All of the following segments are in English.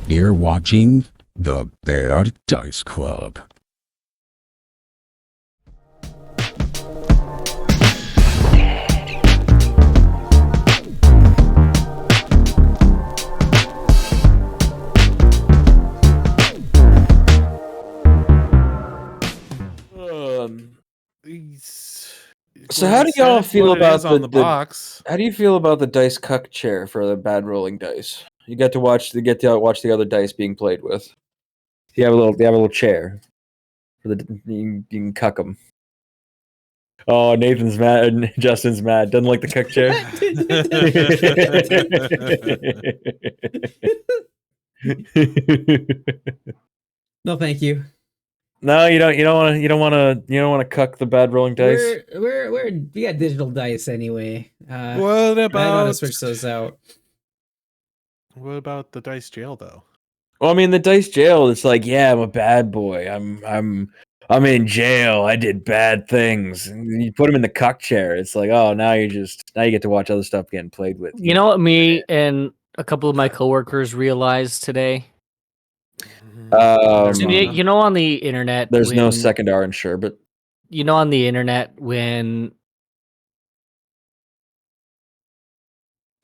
You're watching the Bear Dice Club. So how do y'all feel about the box? How do you feel about the dice cuck chair for the bad rolling dice? You get to watch the other dice being played with. They have a little chair for you can cuck them. Oh, Nathan's mad. Justin's mad. Doesn't like the cuck chair. No, thank you. No, you don't want to cuck the bad rolling dice. We got digital dice anyway. What I want to about switch those out. what about the dice jail though? Well, I mean, the dice jail. It's like, yeah, I'm a bad boy. I'm in jail. I did bad things. And you put him in the cuck chair. It's like, oh, now you get to watch other stuff getting played with. You know what me and a couple of my coworkers realized today? You know, on the internet, there's no second R in sherbet. You know, on the internet when.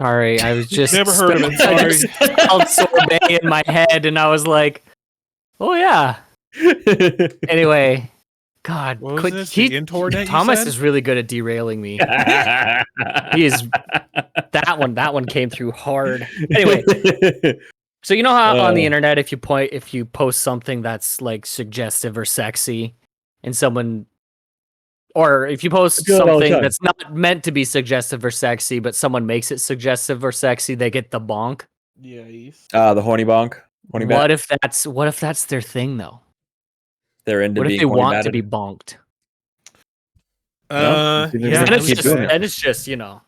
Sorry, I was just Never heard of it. I just spelled sorbet in my head, and I was like, "Oh yeah." Anyway, God, What was this? The Intornet, Thomas you said? is really good at derailing me. He is. That one came through hard. Anyway, so you know how on the internet, if you post something that's like suggestive or sexy, and someone. Or if you post something that's not meant to be suggestive or sexy, but someone makes it suggestive or sexy, they get the bonk. Yes. The horny bonk. Horny what if that's their thing though? They're into what being if they want batted? to be bonked? Yeah. And it's just you're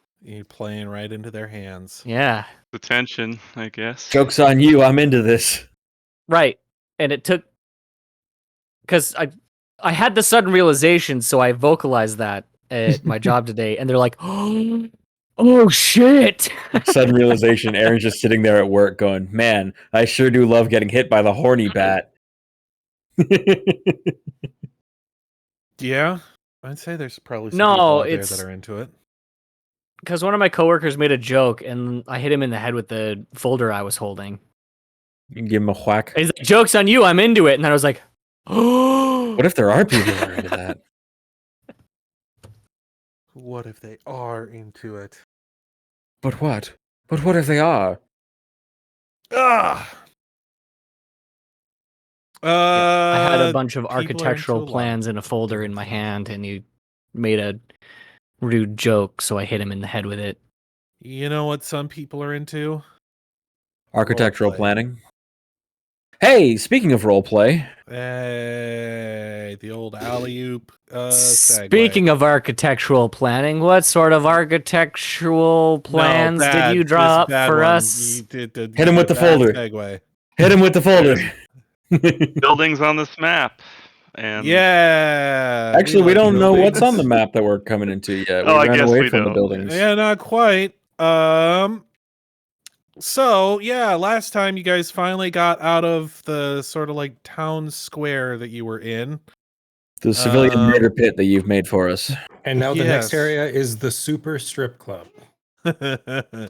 playing right into their hands. Yeah. The tension, I guess. Joke's on you. I'm into this. Right. And it took because I had the sudden realization, so I vocalized that at my job today, and they're like, "Oh shit!" Sudden realization. Aaron's just sitting there at work, going, "Man, I sure do love getting hit by the horny bat." Yeah, I'd say there's probably some people out there that are into it. Because one of my coworkers made a joke, and I hit him in the head with the folder I was holding. You can give him a whack. He's like, "Joke's on you! I'm into it," and then I was like, "Oh." What if there are people that are into that? What if they are into it? But what? But what if they are? I had a bunch of architectural plans in a folder in my hand, and he made a rude joke, so I hit him in the head with it. You know what some people are into? Architectural planning. Hey, speaking of roleplay. Hey, the old alley-oop. Speaking of architectural planning, what sort of architectural plans did you draw up for us? Hit him with the folder. Segue. Hit him with the folder. Buildings on this map. And yeah. Actually, we don't know what's on the map that we're coming into yet. I guess away we from don't. the buildings. Yeah, not quite. So, yeah, last time you guys finally got out of the sort of like town square that you were in. The civilian murder pit that you've made for us. And now the next area is the Super Strip Club. Oh,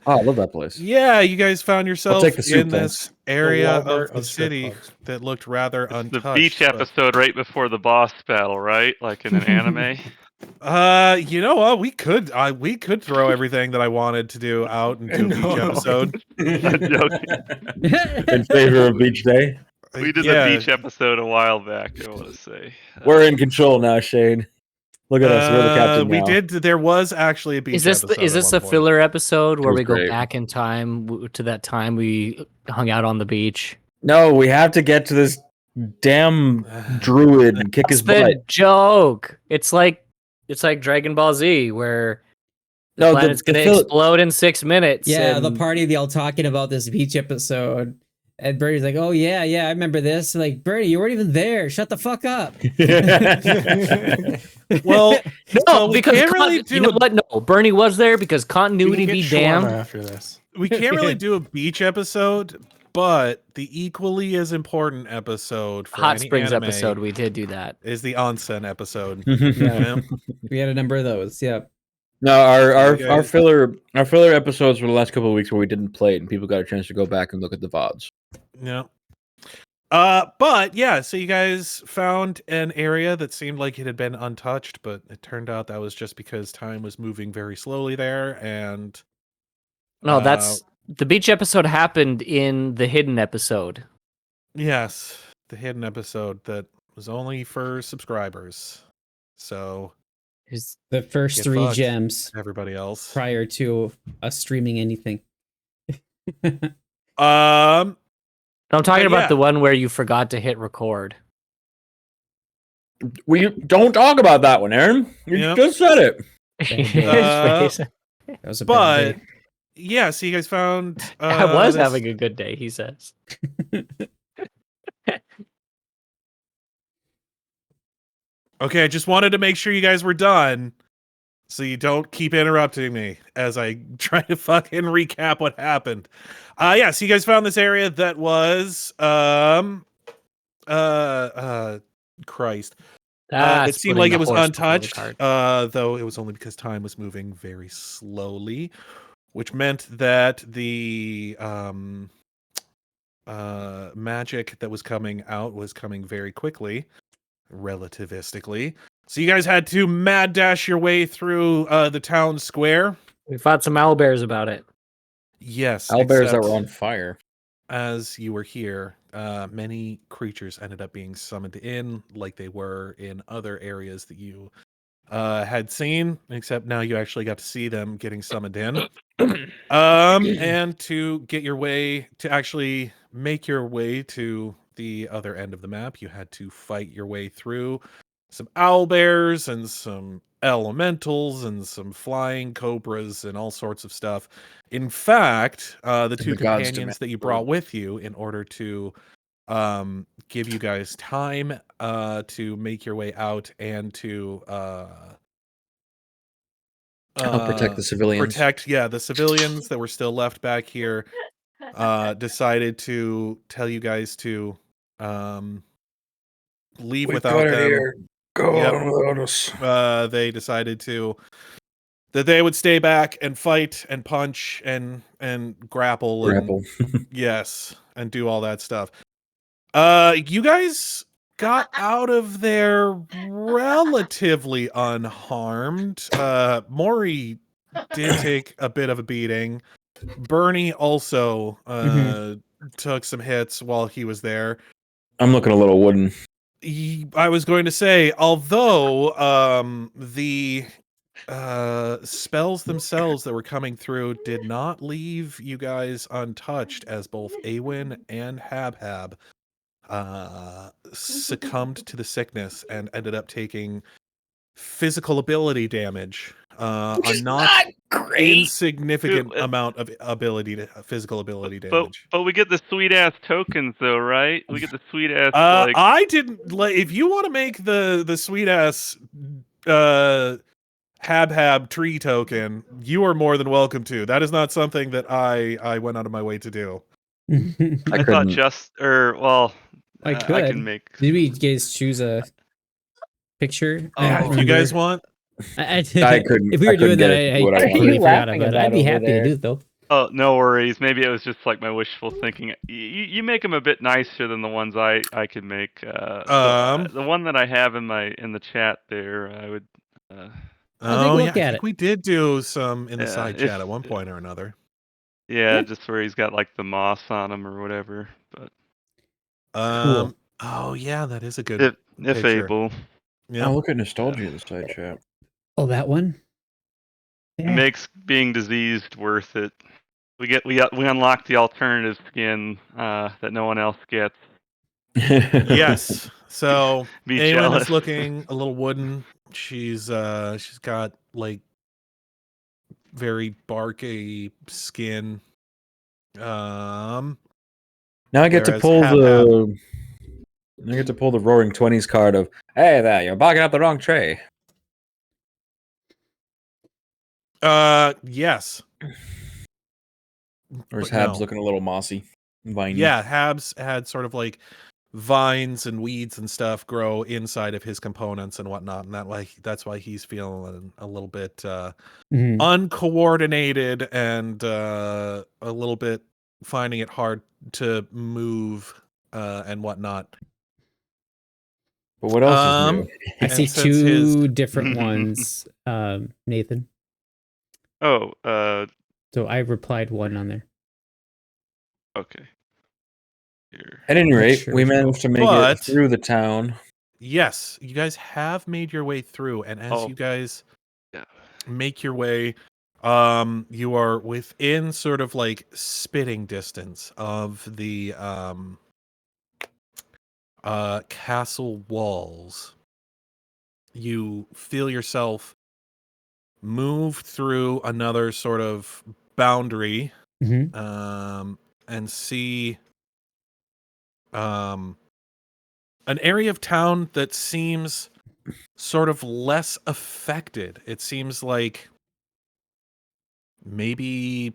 I love that place. Yeah, you guys found yourself in this area Walmart of the city that looked rather untouched. The beach episode right before the boss battle, right? Like in an anime. You know what? We could throw everything that I wanted to do out into a beach episode. In favor of beach day. We did the beach episode a while back, I want to say. We're in control now, Shane. Look at us. We're the captain now. We did. There was actually a beach episode. Is this a filler episode where we go great. back in time to that time we hung out on the beach? No, we have to get to this damn druid and kick his butt. Joke. It's like Dragon Ball Z, where the planet's going to explode in 6 minutes. Yeah, the party, they all talking about this beach episode. And Bernie's like, "Oh, yeah, I remember this." Like, Bernie, you weren't even there. Shut the fuck up. Well, no, because you know what? No, Bernie was there because continuity be damned. After this, we can't really do a beach episode But the equally as important episode for Hot any Springs anime episode, we did do that. is the onsen episode. Yeah. We had a number of those. Yeah. No, So our you our guys- filler episodes for the last couple of weeks where we didn't play it, and people got a chance to go back and look at the VODs. Yeah. But yeah, so you guys found an area that seemed like it had been untouched, but it turned out that was just because time was moving very slowly there, and No, that's the beach episode happened in the hidden episode. yes, the hidden episode that was only for subscribers. So Is The first Get 3 fucked. gems everybody else. prior to us streaming anything. I'm talking But about yeah. the one where you forgot to hit record. We don't talk about that one, Aaron. You Yep. just said it. His face. That was a But bad day. yeah, so you guys found. I was this- having a good day, he says. Okay, I just wanted to make sure you guys were done, so you don't keep interrupting me as I try to fucking recap what happened. Yeah, so you guys found this area that was Christ. It seemed like it was untouched, though it was only because time was moving very slowly, which meant that the magic that was coming out was coming very quickly, relativistically. So you guys had to mad dash your way through the town square. We fought some owlbears about it. Yes, Owlbears that except were on fire. as you were here, many creatures ended up being summoned in, like they were in other areas that you had seen, except now you actually got to see them getting summoned in. And to get your way to actually make your way to the other end of the map, you had to fight your way through some owlbears and some elementals and some flying cobras and all sorts of stuff. In fact, the two the gods companions that you demand brought with you in order to give you guys time to make your way out and to Protect the civilians. protect the civilians that were still left back here, decided to tell you guys to leave without them. Go Yep. on without us. They decided that they would stay back and fight and punch and grapple. And, yes, and do all that stuff. You guys got out of there relatively unharmed. Mrohy did take a bit of a beating. Bernie also took some hits while he was there. I'm looking a little wooden. I was going to say, although the spells themselves that were coming through did not leave you guys untouched, as both Aewen and Habhab succumbed to the sickness and ended up taking physical ability damage. A not insignificant amount of physical ability damage. But we get the sweet ass tokens though, right? We get the sweet ass I didn't like. If you want to make the sweet ass Habhab tree token, you are more than welcome to. That is not something that I went out of my way to do. I thought I could. can make. Did we guys choose a picture? If you guys want, I couldn't. If we were doing that, get I what I completely wanted. forgot about it. I'd be happy to do it though. Oh, no worries. Maybe it was just like my wishful thinking. You make them a bit nicer than the ones I could make. The one that I have in the chat there, I would. I'll take a look I at think it. we did do some in the Yeah, side if- chat at one point or another. Yeah, just where he's got like the moss on him or whatever. But Oh yeah, that is a good. if picture. able, Yeah. Oh, look at nostalgia in the side chat. Oh, that one. it makes being diseased worth it. We unlock the alternative skin that no one else gets. Yes. So Be Aewen jealous. is looking a little wooden. She's got like very barky skin. Now I get to Whereas pull Habhab- the Roaring Twenties card of, hey there, you're barking up the wrong tray. Yes. Or his But Hab's no. looking a little mossy. Vine. Yeah, Habs had sort of like vines and weeds and stuff grow inside of his components and whatnot, and that's why he's feeling a little bit uncoordinated and a little bit finding it hard to move and whatnot. But what else is new? I see since two different ones, Nathan. Oh, So I replied one on there. okay. Here. At any rate, sure. we managed to make it through the town. Yes, you guys have made your way through, and as you guys make your way, you are within sort of like spitting distance of the castle walls. You feel yourself move through another sort of boundary, and see an area of town that seems sort of less affected. It seems like maybe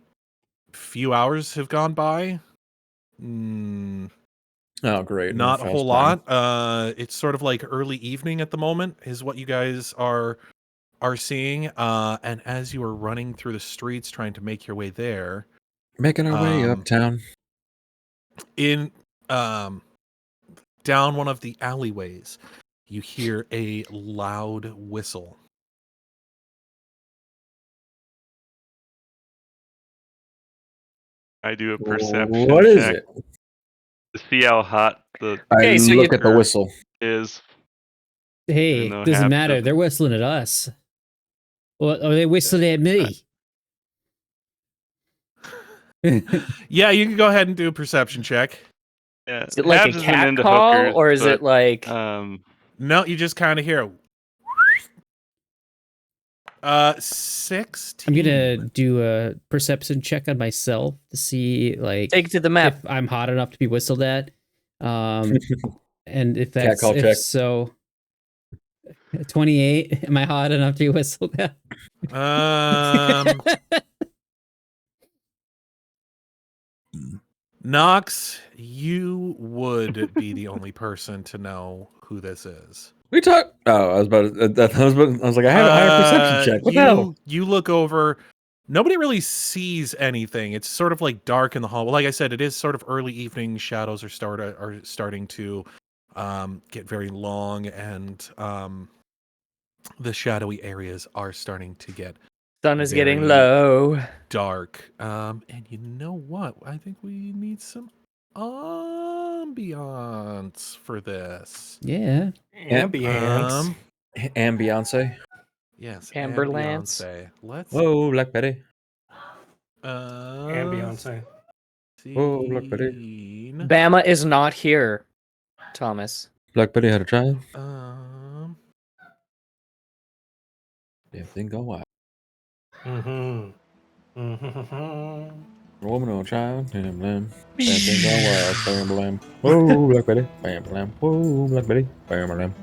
a few hours have gone by. Oh, great. Not a whole lot. It's sort of like early evening at the moment is what you guys are seeing. And as you are running through the streets trying to make your way there, making our way uptown. In down one of the alleyways, you hear a loud whistle. I do a perception What is check it? to see how hot the I look at the whistle. is. Hey, doesn't matter. They're whistling at us. Or are they whistling at me? Yeah, you can go ahead and do a perception check. Yeah. Is it like a cat call, hookers, or is it like... No, you just kind of hear 16. I'm gonna do a perception check on myself to see, like, take it to the map. If I'm hot enough to be whistled at, and if that's call check. so. 28. Am I hot enough to be whistled at? Knox, you would be the only person to know who this is. We talk. Oh, I was like, I had a higher perception check. What the hell? You look over. Nobody really sees anything. It's sort of like dark in the hall. Well, like I said, it is sort of early evening. Shadows are starting to get very long, and the shadowy areas are starting to get sun is getting low, dark. And you know what? I think we need some ambiance for this. Yeah, ambiance. Ambiance. Yes, Amberlance. Let's. Whoa, Black Betty. Ambiance. Whoa, Black Betty. Bama is not here, Thomas. Black Betty had a child. Everything go wild. Woman or child. Bam, blam. Everything go wild. Bam, blam. Whoa, Black Betty. Bam, blam. Whoa, Black Betty. Bam, blam.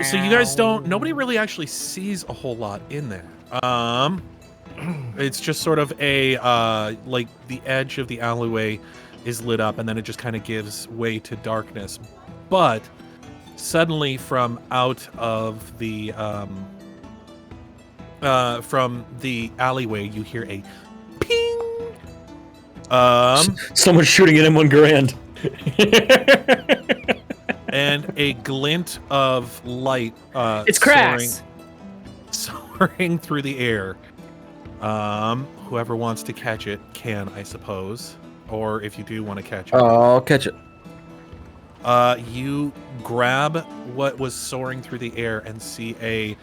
So you guys nobody really actually sees a whole lot in there. It's just sort of a like the edge of the alleyway is lit up, and then it just kind of gives way to darkness. But suddenly from out of the alleyway, you hear a ping. Someone's shooting at him $1,000. And a glint of light it's cracks soaring through the air. Whoever wants to catch it can, I suppose. Or if you do want to catch it. I'll catch it. You grab what was soaring through the air and see a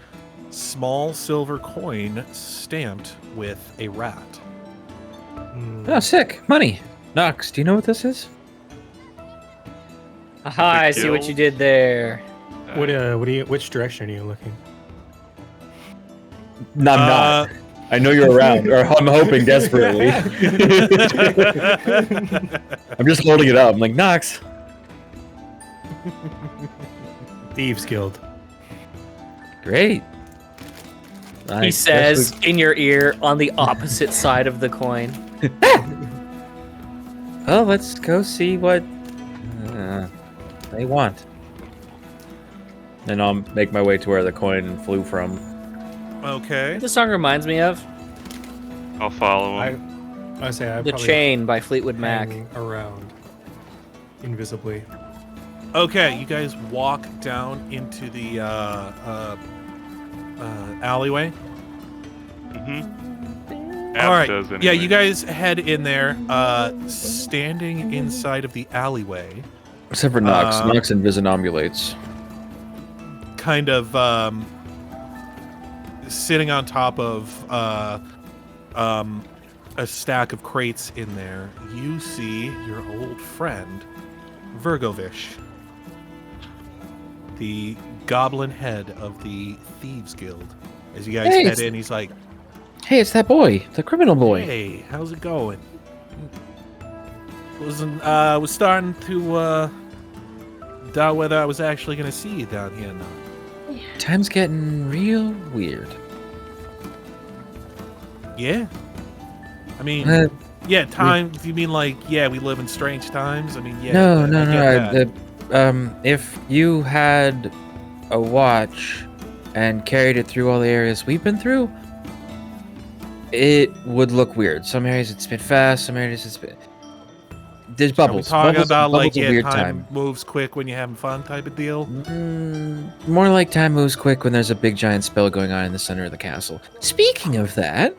small silver coin stamped with a rat. Oh, sick. Money. Knox, do you know what this is? Aha, I see what you did there. Which direction are you looking? No, I'm not. I know you're around, or I'm hoping desperately. I'm just holding it up. I'm like, Knox. Thieves Guild. Great. He says in your ear on the opposite side of the coin. Oh, let's go see what they want. And I'll make my way to where the coin flew from. Okay. This song reminds me of I'll follow him. I say I The probably Chain by Fleetwood Mac. hang around invisibly. Okay, you guys walk down into the alleyway. All right. Does anyway. Yeah, you guys head in there. Standing inside of the alleyway, Except for Knox. Knox invisinombulates. kind of sitting on top of a stack of crates in there, you see your old friend, Virgovish, the goblin head of the Thieves Guild. As you guys Hey, head it's- in, he's like, Hey, it's that boy, the criminal boy. "Hey, how's it going?" Was starting to doubt whether I was actually going to see you down here now. Time's getting real weird. Yeah. I mean, Uh, yeah, time. You mean like, yeah, we live in strange times? I mean, yeah. no, I no, get that. no. If you had a watch and carried it through all the areas we've been through, it would look weird. Some areas it's been fast, some areas it's been. There's Are we bubbles. talking Bubbles- about like, bubbles of yeah, weird time moves quick when you're having fun type of deal? More like time moves quick when there's a big giant spell going on in the center of the castle. Speaking of that,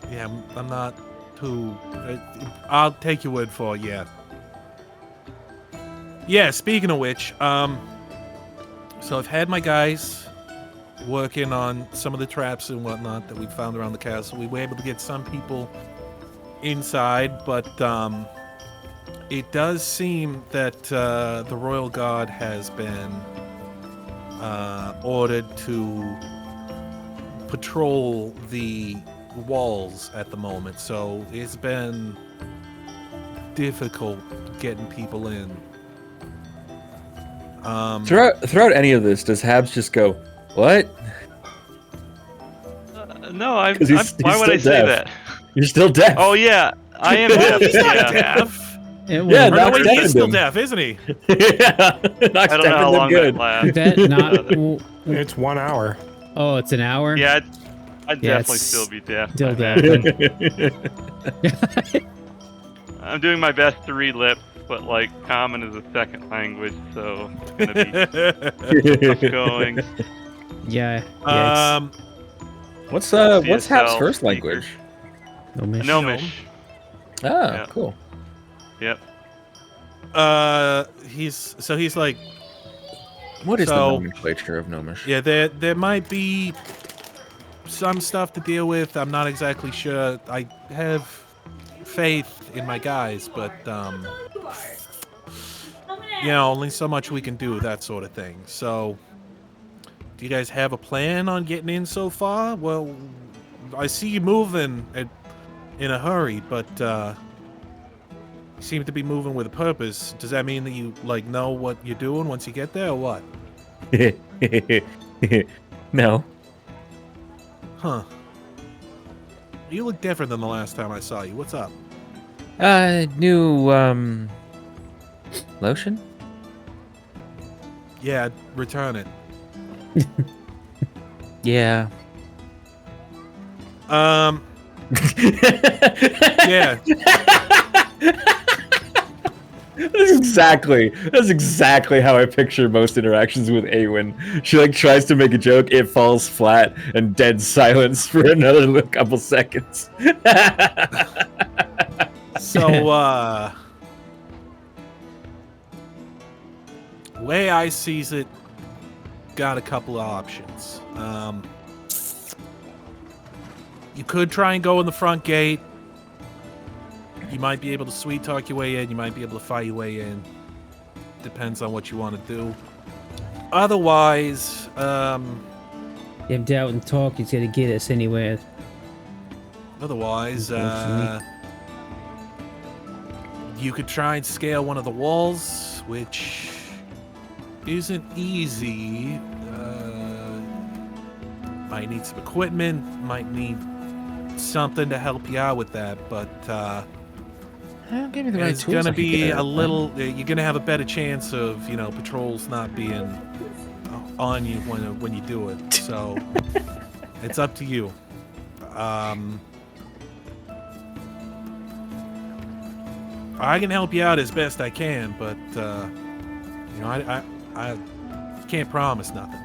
Yeah, I'm not too. I'll take your word for it, yeah. Yeah. Speaking of which, so I've had my guys working on some of the traps and whatnot that we found around the castle. We were able to get some people inside, but it does seem that the royal guard has been ordered to patrol the walls at the moment, so it's been difficult getting people in. throughout any of this, does Habs just go, "What? No, he's why would I still say deaf. that? You're still deaf." Oh yeah, I am deaf. He's not Yeah. deaf. It Yeah, was- Or no, Knox wait, he's deafened still him. deaf, isn't he? Yeah, Knox I don't know how deafened him long good. that lasts. that not? It's 1 hour. Oh, it's an hour. Yeah, I'd Yeah, definitely it's still be deaf. still by deaf. then. I'm doing my best to read lips, but like common is a second language, so it's gonna be tough going. Yeah. What's CSL Hab's first speaker. language? Gnomish. Ah, Yeah. cool. Yep. He's like, What is the So- nomenclature of Gnomish? yeah, there might be some stuff to deal with. I'm not exactly sure. I have faith in my guys, but only so much we can do, that sort of thing. So, do you guys have a plan on getting in so far? Well, I see you moving in a hurry, but you seem to be moving with a purpose. Does that mean that you like know what you're doing once you get there, or what? No. Huh. You look different than the last time I saw you. What's up? New lotion? Yeah, return it. Yeah. Yeah. That's exactly how I picture most interactions with Aewen. She like tries to make a joke, it falls flat, and dead silence for another couple seconds. So, way I sees it, got a couple of options. You could try and go in the front gate. You might be able to sweet talk your way in. You might be able to fight your way in. Depends on what you want to do. Otherwise, If doubt and talk is gonna get us anywhere. Unfortunately. You could try and scale one of the walls, which isn't easy. Might need some equipment, might need something to help you out with that, but Give me the right it's tools. gonna I can get be it a right. little. You're gonna have a better chance of patrols not being on you when you do it. So it's up to you. I can help you out as best I can, but I can't promise nothing.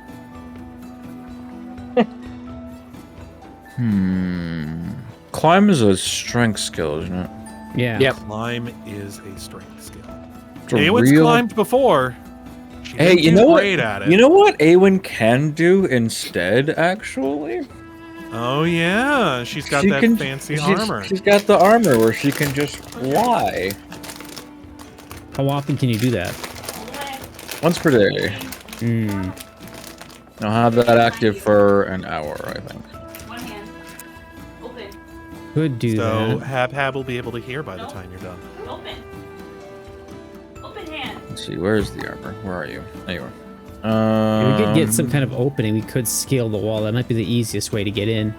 Climb is a strength skill, isn't it? Yeah. Yep. Climb is a strength skill. It's a Aewen's real- climbed before. She Hey, didn't you do know what? great at it. You know what Aewen can do instead, actually? Oh yeah, she's got that fancy armor. She's got the armor where she can just fly. How often can you do that? Once per day. Hmm. I'll have that active for an hour, I think. One hand. Open. Could do So that. Habhab will be able to hear by the time you're done. Open. Open hand. Let's see, where's the armor? Where are you? There you are. If we could get some kind of opening, we could scale the wall. That might be the easiest way to get in.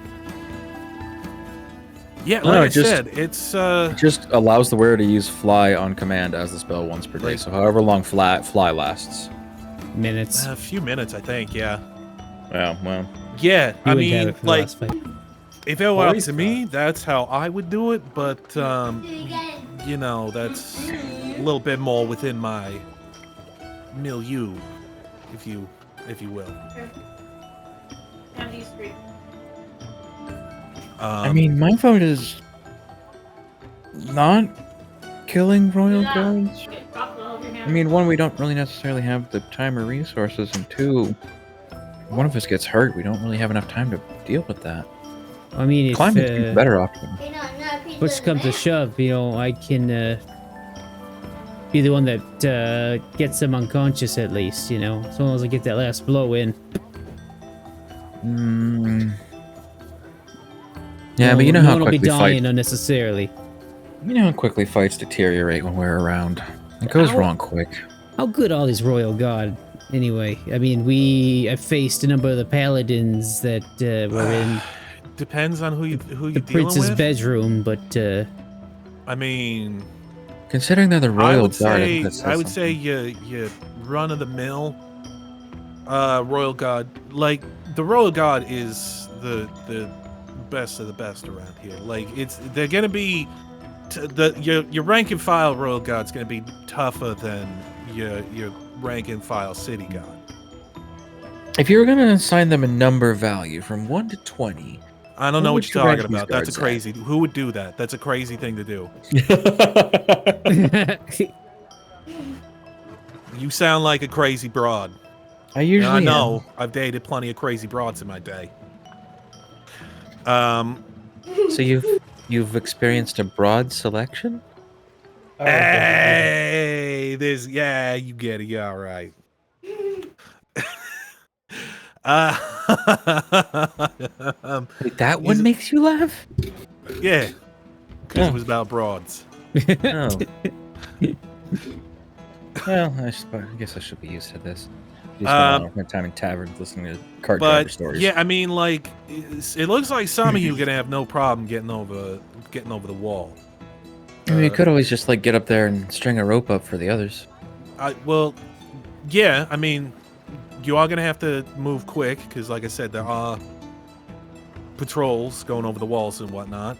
Yeah, No, like I it just- said, it's It just allows the wearer to use fly on command as the spell once per day, Right. so however long fly lasts. Minutes. a few minutes, I think. Yeah, Yeah, well. yeah. You I would have mean, it for the like, last fight. if it were up Always to me, that's how I would do it. But that's a little bit more within my milieu, if you will. Have these three. I mean, my vote is not killing royal Yeah. guards. Okay, drop the hold your hand. I mean, one, we don't really necessarily have the time or resources, and two, one of us gets hurt, we don't really have enough time to deal with that. I mean, if Climbing is a better option. push comes to shove, I can be the one that gets them unconscious at least, as long as I get that last blow in. Yeah, but you know no how one will be quickly dying fight. unnecessarily. You know how quickly fights deteriorate when we're around. It goes Ow. wrong quick. How good are these royal guard? Anyway, I mean, I've faced a number of the paladins that were in Depends on who you the dealing prince's with. bedroom, but I mean, Considering they're the I royal would guard, say that says I would say something. you run of the mill royal guard. Like the royal guard is the best of the best around here. Like they're gonna be your rank and file royal guard's gonna be tougher than your rank and file city guard. If you were going to assign them a number value from 1 to 20, I don't know would what you you're rank talking these about. That's a guards at? crazy. Who would do that? That's a crazy thing to do. You sound like a crazy broad. I And usually I know I've dated plenty of crazy broads in my day. am. So you've experienced a broad selection? Hey, you get it. Yeah, all right. Wait, that one makes you laugh? Yeah, because Oh. it was about broads. Oh. Well, I guess I should be used to this. You spend a lot of time in taverns listening to cart driver But stories. yeah, I mean, like, it looks like some of you are gonna have no problem getting over the wall. I mean, you could always just get up there and string a rope up for the others. Well, yeah, I mean, you are gonna have to move quick because, like I said, there are patrols going over the walls and whatnot.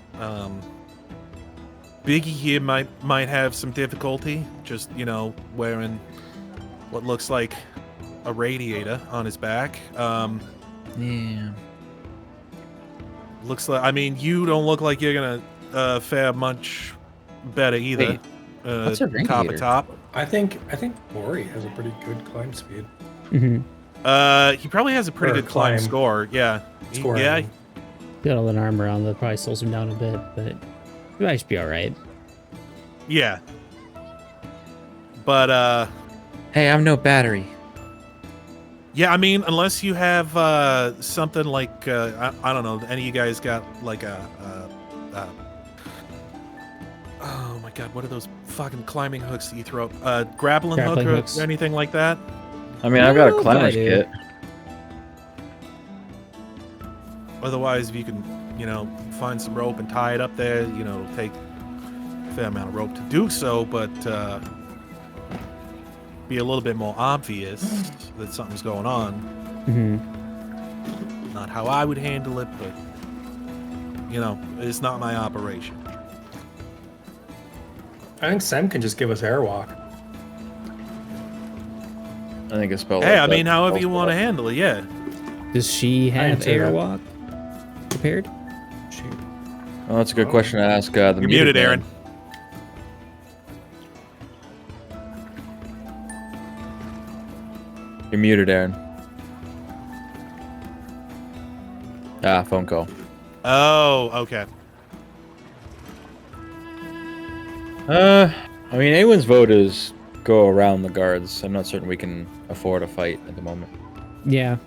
Biggie here might have some difficulty, just wearing what looks like a radiator on his back. Yeah. Looks like, I mean, you don't look like you're gonna fare much better either. Wait, what's a Copper radiator? top. I think Mrohy has a pretty good climb speed. He probably has a pretty Or good climb climb. score. Yeah. Score, Yeah. I mean. got all that armor on. That probably slows him down a bit, but I should be all right. Yeah. But Hey, I'm no battery. yeah, I mean, unless you have something like I don't know, any of you guys got like oh my god, what are those fucking climbing hooks that you throw up? Grappling hook Grappling or hooks. anything like that? I mean, I've got a Oh, climber's I do. kit. Otherwise, if you can, find some rope and tie it up there. You know, it'll take a fair amount of rope to do so, but be a little bit more obvious that something's going on. Mm-hmm. Not how I would handle it, but you know, it's not my operation. I think Sam can just give us airwalk. I think a spell. Hey, like I mean, that however you helps want to out. handle it, yeah. Does she have too. airwalk prepared? Oh, that's a good question to ask. The You're muted, man. Aaron. You're muted, Aaron. Ah, phone call. Oh, okay. I mean, Aewen's vote is go around the guards. I'm not certain we can afford a fight at the moment. Yeah,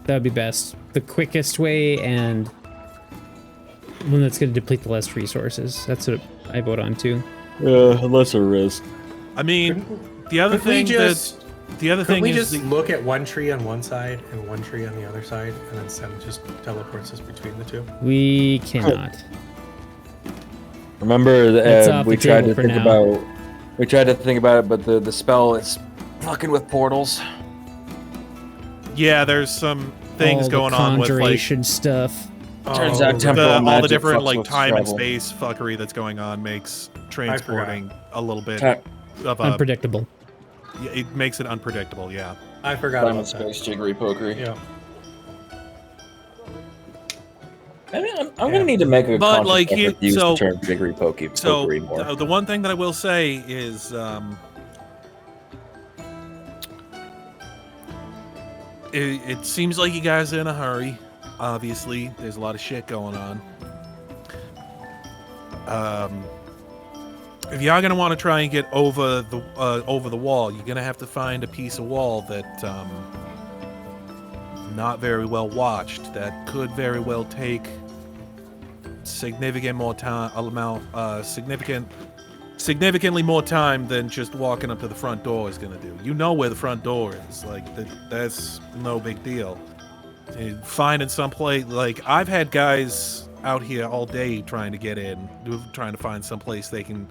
that would be best. The quickest way and one that's going to deplete the less resources. That's what I vote on too. Lesser risk. I mean, the other Could we thing just- the other Could thing we is just look at one tree on one side and one tree on the other side, and then Sam just teleports us between the two? We cannot. Remember, It's off we the tried table to for think now. about. We tried to think about it, but the spell is fucking with portals. yeah, there's some things All the going on with like conjuration stuff. Turns Oh, out right. temporal all the magic different fucks like with time and travel. space fuckery that's going on makes transporting a little bit Ti- of a Unpredictable. yeah, it makes it unpredictable. Yeah. I forgot Time and about that. space jiggery pokery. Yeah. I'm gonna need to make a But, conscious like, effort to use so- the term jiggery pokery So more. the one thing that I will say is it seems like you guys are in a hurry. Obviously, there's a lot of shit going on. If y'all gonna want to try and get over the wall, you're gonna have to find a piece of wall that not very well watched. That could very well take significantly more time than just walking up to the front door is gonna do. You know where the front door is. Like that's no big deal. Finding some place, like I've had guys out here all day trying to get in, trying to find some place they can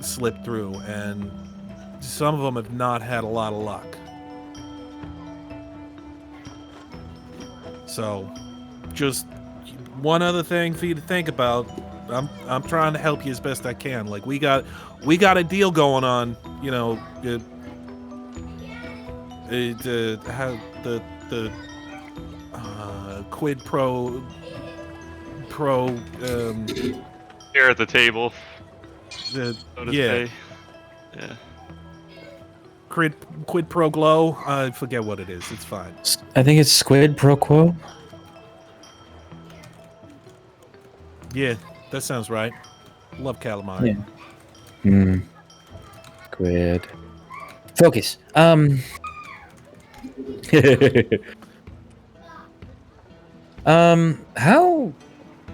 slip through, and some of them have not had a lot of luck. So, just one other thing for you to think about. I'm trying to help you as best I can. Like we got a deal going on. You know, the quid pro Here at the table. the So to yeah say. Yeah. quid pro glow. I forget what it is. It's fine. I think it's squid pro quo. Yeah, that sounds right. Love calamari. Yeah. Squid. Focus.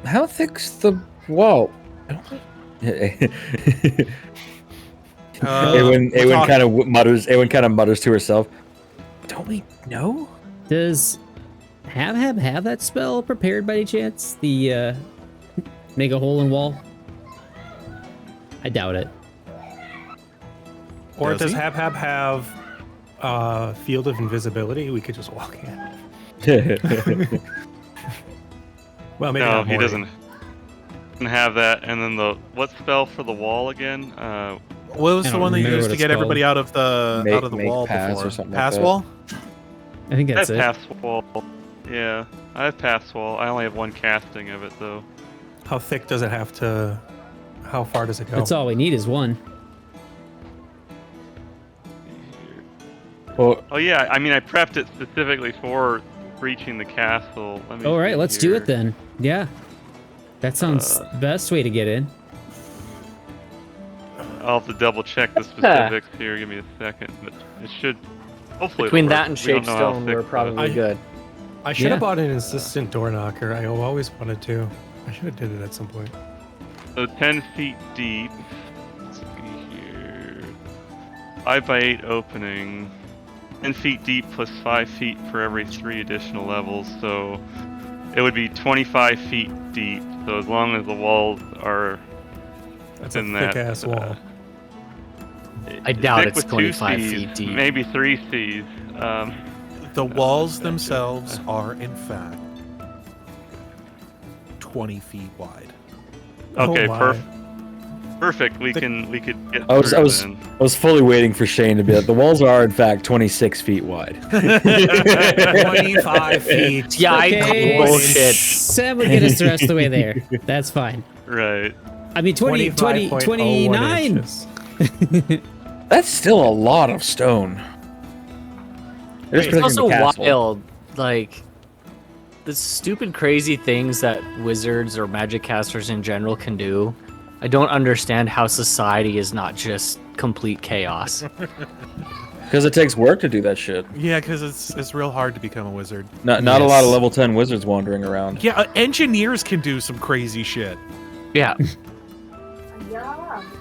How thick's the wall? Aewen kind of mutters. Aewen kind of mutters to herself. Don't we know? Does Habhab have that spell prepared by any chance? The make a hole in wall? I doubt it. Or Does does he? Habhab have field of invisibility? We could just walk in. Well, maybe No, not he Mrohy. doesn't have that. And then what spell for the wall again? What was I the don't one that you remember used what to it's get called. everybody out of the Make wall pass before? or something like Pass that. wall? I think I that's have it. pass wall. Yeah, I have pass wall. I only have one casting of it though. How thick does it have to? How far does it go? That's all we need is one. Well, Oh yeah, I mean I prepped it specifically for reaching the castle. Let me All right, see let's do here. it then. Yeah. That sounds the best way to get in. I'll have to double check the specifics here. Give me a second, but it should. Hopefully, Between it'll that work. and We don't know how Shapestone, thick we're the- probably good. I should Yeah. have bought an insistent door knocker. I always wanted to. I should have did it at some point. So 10 feet deep. Let's see here. 5 by 8 opening. 10 feet deep plus 5 feet for every 3 additional levels. So it would be 25 feet deep. So as long as the walls are That's a in that thick-ass wall. I doubt thick it's with 25 2 feet Cs, deep. maybe 3 Cs. The walls themselves are, in fact, 20 feet wide. Okay, my. perfect. We could get I was through then. I was fully waiting for Shane to be like, the walls are in fact 26 feet wide. 25 feet. Yeah, I Okay, call bullshit. Sam would get us the rest of the way there. That's fine. Right. I mean, 29. 25.01 inches. That's still a lot of stone. They're just It's protecting also the castle. wild, like the stupid, crazy things that wizards or magic casters in general can do. I don't understand how society is not just complete chaos. Because it takes work to do that shit. Yeah, because it's real hard to become a wizard. Not a lot of level 10 wizards wandering around. Yeah, engineers can do some crazy shit. Yeah,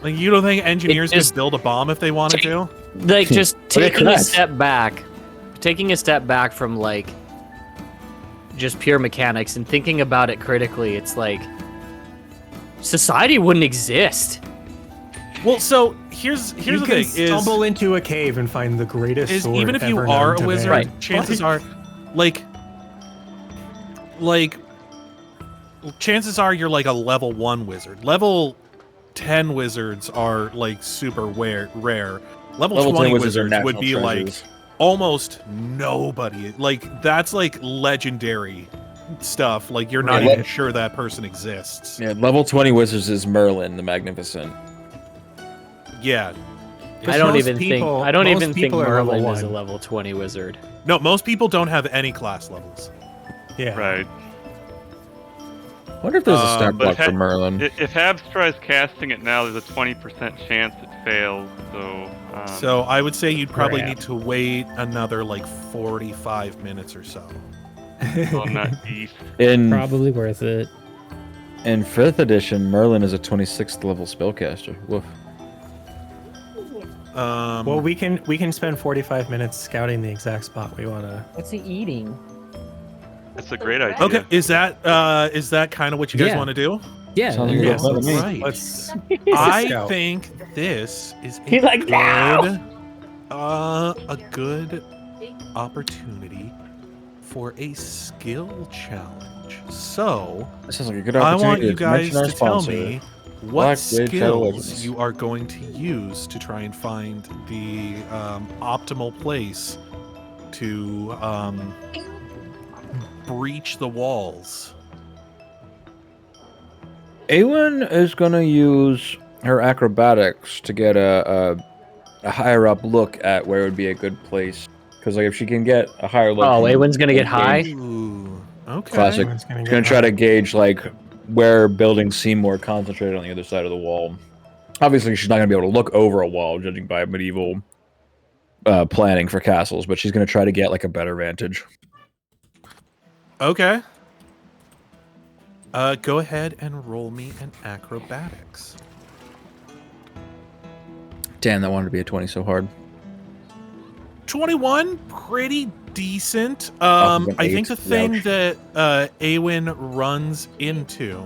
Like, you don't think engineers just- could build a bomb if they wanted to? like just Well, they taking a could. step back, from like just pure mechanics and thinking about it critically. It's like society wouldn't exist. Well, so here's You the can thing: stumble into a cave and find the greatest is sword even if you ever are known a to wizard, man. Right. chances are, chances are you're like a level 1 wizard. Level 10 wizards are like super rare. Level 10 20 wizards are wizards would be national like treasures. almost nobody. Like, that's like legendary stuff. Like, you're not Yeah, even sure that person exists. Yeah, level 20 wizards is Merlin the Magnificent. Yeah. I don't most even people- think most people are level Merlin is a 1. level 20 wizard. No, most people don't have any class levels. Yeah. Right. I wonder if there's a stat but block for ha- Merlin. If Habs tries casting it now, there's a 20% chance it fails. So I would say you'd probably Crap. need to wait another like 45 minutes or so. so I'm not deep. In Probably worth it. 5th edition, Merlin is a 26th level spellcaster. Woof. Well, we can spend 45 minutes scouting the exact spot we want to. What's he eating? That's a great idea. Okay, is that kind of what you guys Yeah. want to do? Yeah. Sounds like and a Yes, good plan to me. Right. Let's. I scout. think this is a He's like, good, "No!" a good opportunity for a skill challenge. So That sounds like a good I opportunity. want you guys mention our to tell sponsor. me what Black Blade Shadow skills Legends. you are going to use to try and find the optimal place to breach the walls. Aewen is gonna use her acrobatics to get a higher up look at where would be a good place. Because like if she can get a higher look, Oh, she can Aewen's gonna get high? gauge- Ooh, okay. Classic. Everyone's gonna She's get gonna try high. to gauge like where buildings seem more concentrated on the other side of the wall. Obviously, she's not gonna be able to look over a wall, judging by medieval planning for castles. But she's gonna try to get like a better vantage. Okay. Go ahead and roll me an acrobatics. Damn, that wanted to be a 20 so hard. 21, pretty decent. Off of an I think the 8, thing ouch. that Aewen runs into,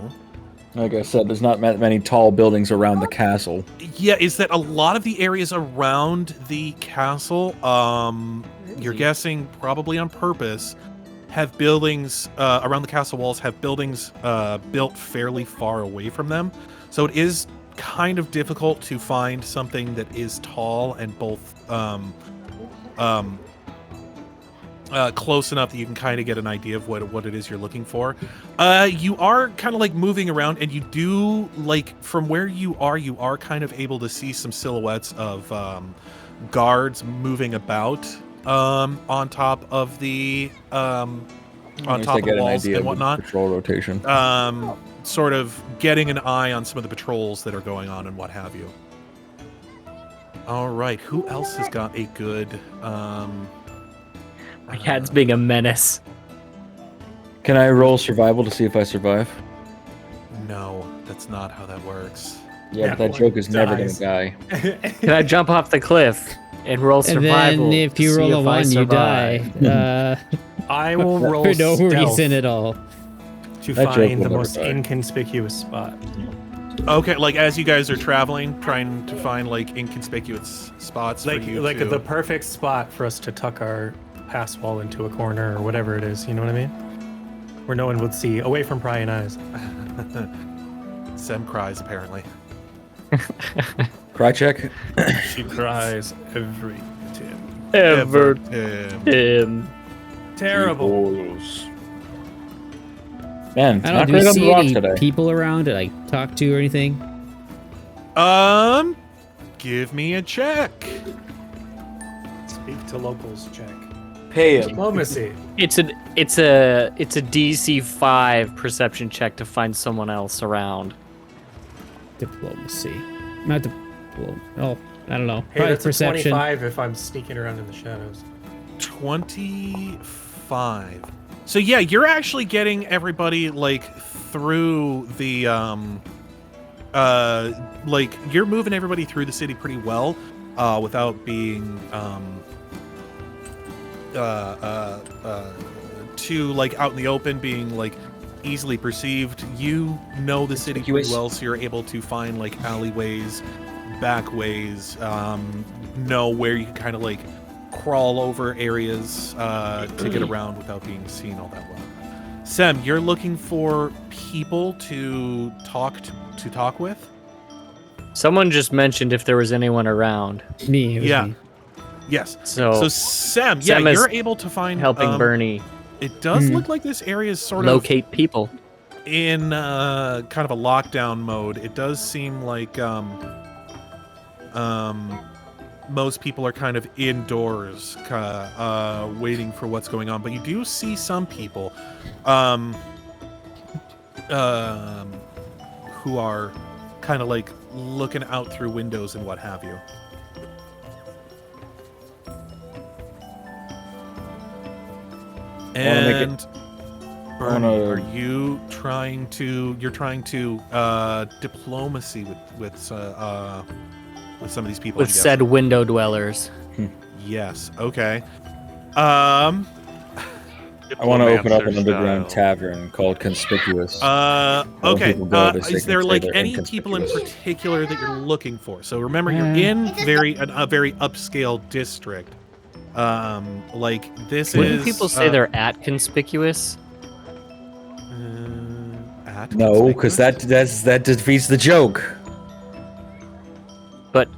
Like I said, there's not many tall buildings around the castle. yeah, is that a lot of the areas around the castle, you're guessing probably on purpose, have buildings around the castle walls have buildings built fairly far away from them. So it is kind of difficult to find something that is tall and both close enough that you can kind of get an idea of what it is you're looking for. You are kind of like moving around, and you do like from where you are kind of able to see some silhouettes of guards moving about on top of the on top of the walls and whatnot. Patrol rotation. Sort of getting an eye on some of the patrols that are going on and what have you. All right, who else has got a good? My cat's being a menace. Can I roll survival to see if I survive? No, that's not how that works. Yeah, Yeah, but that joke is never gonna dies. die. Can I jump off the cliff and roll And survival? then if you to see roll a if I 1, you die. survive? I will roll For no stealth. reason at all. to That joke find will the never most die. inconspicuous spot. Okay, like as you guys are traveling, trying to find like inconspicuous spots for you Like to... the perfect spot for us to tuck our pass wall into a corner or whatever it is. You know what I mean? Where no one would see, away from prying eyes. Sem cries apparently. Cry check. She cries every time. Everton. Terrible. Man, I not don't know. Do great we on the see rocks any today. people around to like talk to or anything? Give me a check. Speak to locals check. Pay him. Diplomacy. It's a DC 5 perception check to find someone else around. Diplomacy. Not oh, I don't know. Hey, Probably that's perception. a 25 if I'm sneaking around in the shadows. 25. So yeah, you're actually getting everybody like through the like you're moving everybody through the city pretty well without being too like out in the open, being like easily perceived. You know the city pretty well, so you're able to find like alleyways, back ways, know where you can kind of like crawl over areas to get around without being seen all that well. Sem, you're looking for people to talk with? Someone just mentioned if there was anyone around. Me. It was Yeah. me. Yes. So So Sem, Sem is you're able to find helping Bernie It does Mhm. look like this area is sort locate people. of in kind of a lockdown mode. It does seem like most people are kind of indoors, waiting for what's going on. But you do see some people who are kind of like looking out through windows and what have you. And Bernie, are you trying to? You're trying to diplomacy with some of these people. With said window dwellers. Yes. Okay. I I want to open up an Diplomancer underground style. tavern called Conspicuous. Okay. people go there so they Is can there say like they're any people in inconspicuous. particular that you're looking for? So remember, you're in a very upscale district. Like this Wouldn't is. people say they're at conspicuous? At No, because conspicuous? that defeats the joke. But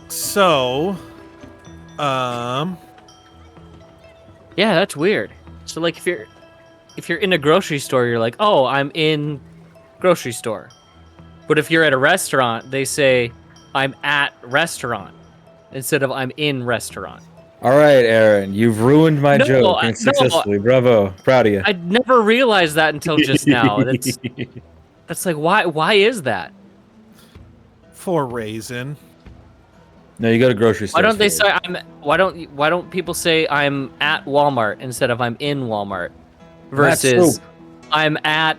So, yeah, that's weird. So like if you're in a grocery store, you're like, "Oh, I'm in grocery store." But if you're at a restaurant, they say, "I'm at restaurant," instead of "I'm in restaurant." All right, Aaron, you've ruined my No, joke no, and successfully. Bravo, proud of you. I never realized that until just now. That's like why is that? for raisin. No, you go to grocery store. Why don't they say why don't people say I'm at Walmart instead of I'm in Walmart versus I'm at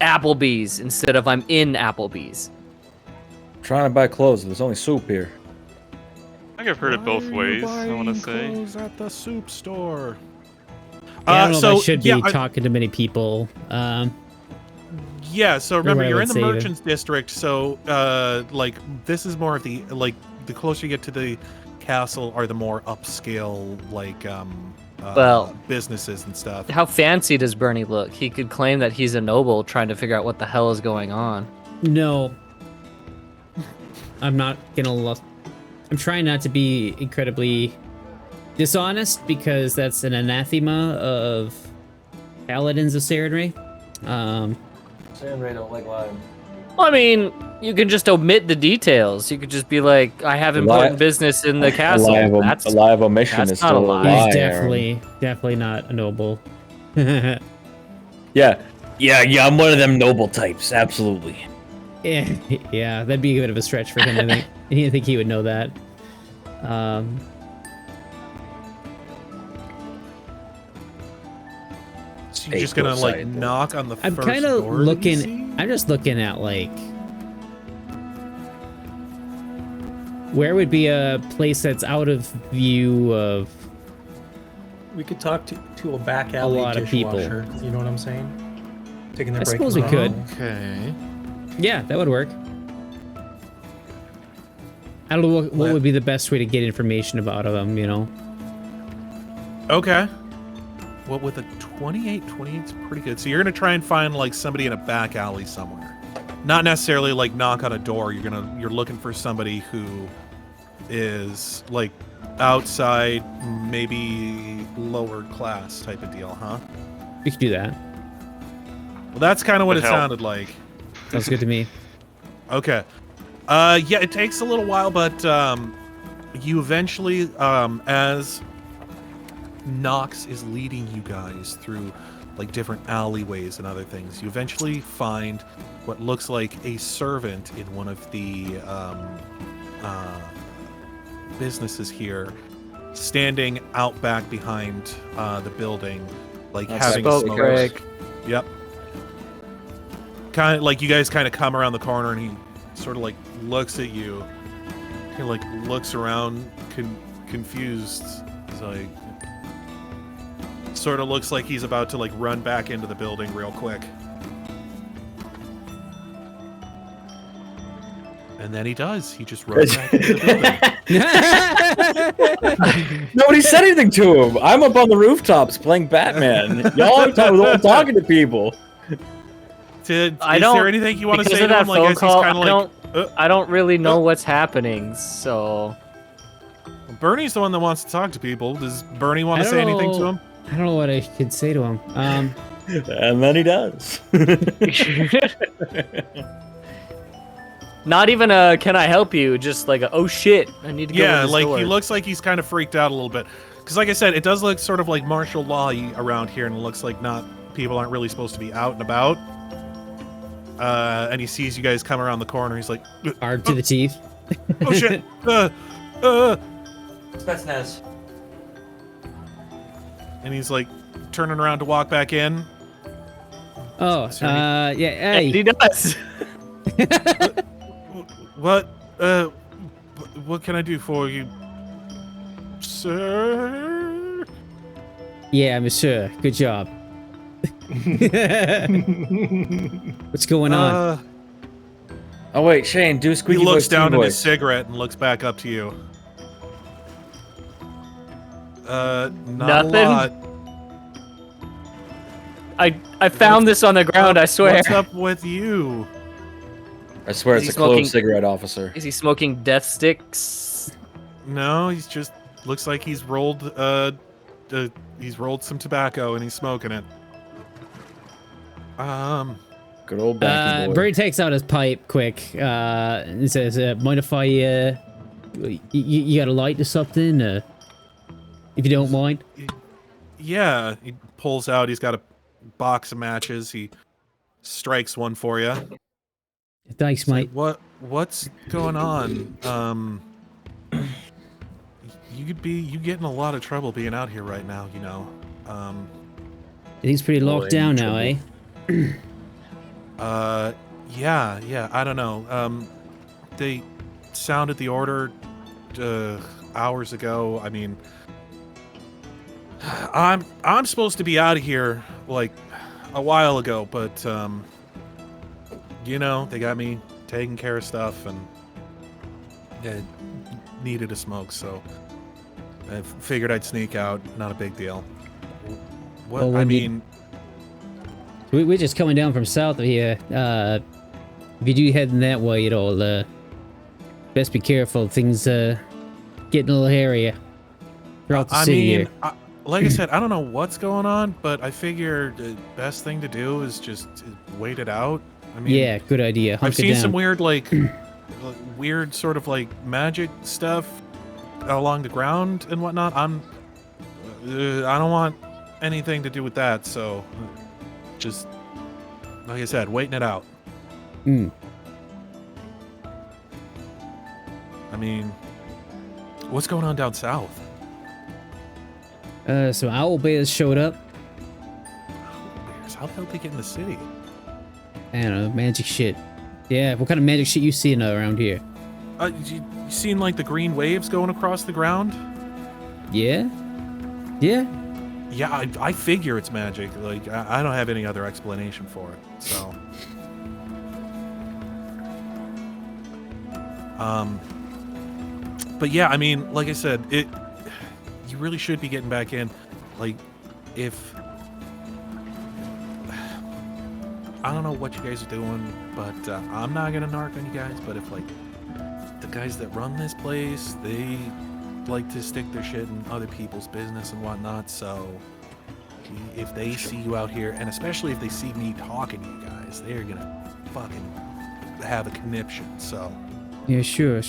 Applebee's instead of I'm in Applebee's? Trying to buy clothes. There's only soup here. I think I've heard it both Why are ways. you I want to buying say. clothes at the soup store. I don't know so if I should be yeah, talking to many people. Yeah, so remember what I you're would in the say even. merchants district, so like this is more of the like the closer you get to the castle are the more upscale like Well, businesses and stuff. How fancy does Bernie look? He could claim that he's a noble trying to figure out what the hell is going on. No. I'm not gonna I'm trying not to be incredibly dishonest because that's an anathema of paladins of Sarenrae. Sarenrae don't like lying. I mean, you can just omit the details. You could just be like, I have important business in the castle. A lie of omission that's is not a still a lie. lie. He's Aaron. definitely not a noble. Yeah, I'm one of them noble types. Absolutely. Yeah, that'd be a bit of a stretch for him, I think. I didn't think he would know that. So you're just gonna like knock on the I'm first kind of door that you see? looking. I'm just looking at like Where would be a place that's out of view of We could talk to a back alley lot of people. dishwasher. You know what I'm saying? Taking their I break. suppose from we the could. normal. Okay. Yeah, that would work. I don't know what would be the best way to get information about them, you know? Okay. Well, with a 28, 28's pretty good. So you're gonna try and find like somebody in a back alley somewhere. Not necessarily like knock on a door. You're looking for somebody who is like outside, maybe lower class type of deal, huh? We could do that. Well, that's kind of what Would it help. sounded like. Sounds good to me. Okay. Yeah, it takes a little while, but you eventually, as Knox is leading you guys through like different alleyways and other things, you eventually find what looks like a servant in one of the businesses here, standing out back behind the building, like That's having a spoke smoke. Greg. Yep. Kind of like you guys kind of come around the corner and he sort of like looks at you. He like looks around confused. He's like sort of looks like he's about to like run back into the building real quick. And then he does. He just runs back into the building. Nobody said anything to him. I'm up on the rooftops playing Batman. Y'all are talking to people. Is I don't. there anything you want to because say of to that him? Like, phone as he's call, kind of like, I don't really know what's happening. So Bernie's the one that wants to talk to people. Does Bernie want I to don't say anything to know. him? I don't know what I could say to him. And then he does. not even a "Can I help you?" Just like a, "Oh shit, I need to go." Yeah, in this like door." he looks like he's kind of freaked out a little bit. Because like I said, it does look sort of like martial law-y around here, and it looks like people aren't really supposed to be out and about. And he sees you guys come around the corner. He's like, Hard to the teeth. "Oh shit!" Spetsnaz. And he's like turning around to walk back in. Oh, Is there any- yeah, And hey. he does. What? What can I do for you, sir? Yeah, monsieur. Good job. What's going on? Oh wait, Shane, do a He squeaky looks voice, down teen at his voice. cigarette and looks back up to you. Not Nothing? a lot. I found this on the ground. I swear. What's up with you? I swear Is it's he a clove smoking- cigarette officer. Is he smoking death sticks? No, he's just looks like he's rolled some tobacco and he's smoking it. Good old banking boy. Brady takes out his pipe quick. And says, "Mind if I you got a light or something? If you don't mind." Yeah, he pulls out. He's got a box of matches. He strikes one for you. Thanks, mate. What's going on? You get in a lot of trouble being out here right now. You know. He's pretty locked down now, eh? Yeah. I don't know. They sounded the order hours ago. I mean, I'm supposed to be out of here like a while ago, but you know, they got me taking care of stuff and I needed a smoke, so I figured I'd sneak out. Not a big deal. What Well, I when you- mean, We're just coming down from south of here. If you do heading that way at all, best be careful. Things getting a little hairier throughout the I city mean, here. like I said, I don't know what's going on, but I figure the best thing to do is just wait it out. I mean, Yeah, good idea. I've Hunker seen down. some weird, like, weird sort of like magic stuff along the ground and whatnot. I don't want anything to do with that, so just like I said, waiting it out. Mm. I mean, what's going on down south? So owl bears showed up. How the hell did they get in the city? I don't know, magic shit. Yeah, what kind of magic shit you seeing around here? You seen like the green waves going across the ground? Yeah? Yeah? Yeah, I figure it's magic. Like, I don't have any other explanation for it. So, but yeah, I mean, like I said, you really should be getting back in. Like, if I don't know what you guys are doing, but I'm not gonna narc on you guys. But if like the guys that run this place, they like to stick their shit in other people's business and whatnot, so if they see you out here, and especially if they see me talking to you guys, they're gonna fucking have a conniption, so. Yeah, sure.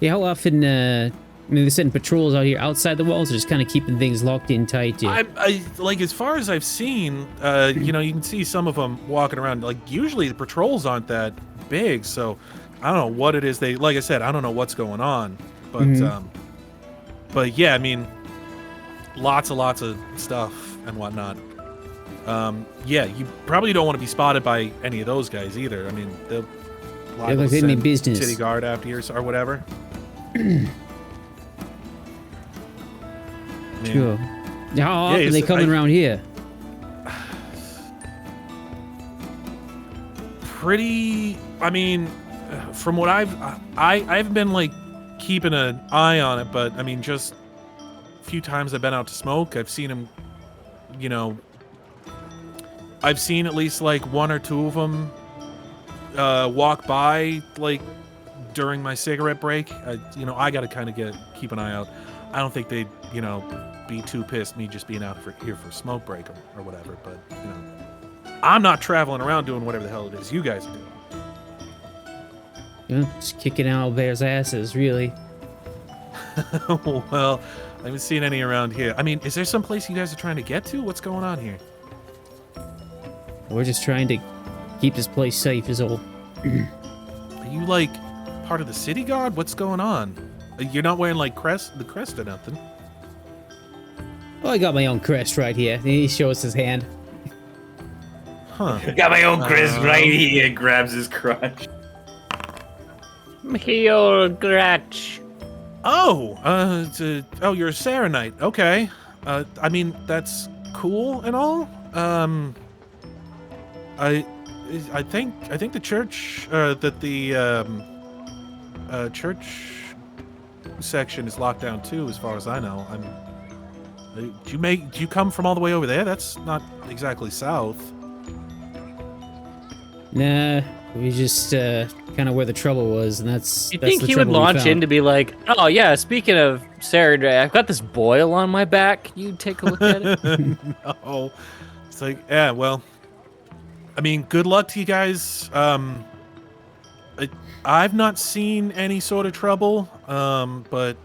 Yeah, how often, I mean, they're setting patrols out here outside the walls, or just kind of keeping things locked in tight? Yeah. I like, as far as I've seen, you know, you can see some of them walking around. Like, usually the patrols aren't that big, so I don't know what it is. Like I said, I don't know what's going on, but, but yeah, I mean, lots of stuff and whatnot. Yeah, you probably don't want to be spotted by any of those guys either. I mean, they'll like any business. City guard after you or whatever. Sure. How often are they coming around here? Pretty. I mean, from what I've been like keeping an eye on it, but I mean, just a few times I've been out to smoke, I've seen them, you know, I've seen at least like one or two of them walk by like during my cigarette break. You know, I gotta kind of keep an eye out. I don't think they'd, you know, be too pissed me just being out here for smoke break or whatever, but you know, I'm not traveling around doing whatever the hell it is you guys are doing. You know, just kicking Owlbear's asses, really. Well, I haven't seen any around here. I mean, is there some place you guys are trying to get to? What's going on here? We're just trying to keep this place safe is all. Are you like part of the city guard? What's going on? You're not wearing like the crest or nothing. Oh, I got my own crest right here. He shows his hand. Huh. Got my own crest right here. Grabs his crotch. My old crotch. Oh, you're a Serenite. Okay. I mean, that's cool and all. I think the church, church section is locked down too, as far as I know. Do you come from all the way over there? That's not exactly south. Nah, we just kind of where the trouble was, and that's. You think he would launch in to be like, oh yeah, speaking of Saturday, I've got this boil on my back. You take a look at it. No, it's like, yeah, well, I mean, good luck to you guys. I've not seen any sort of trouble, but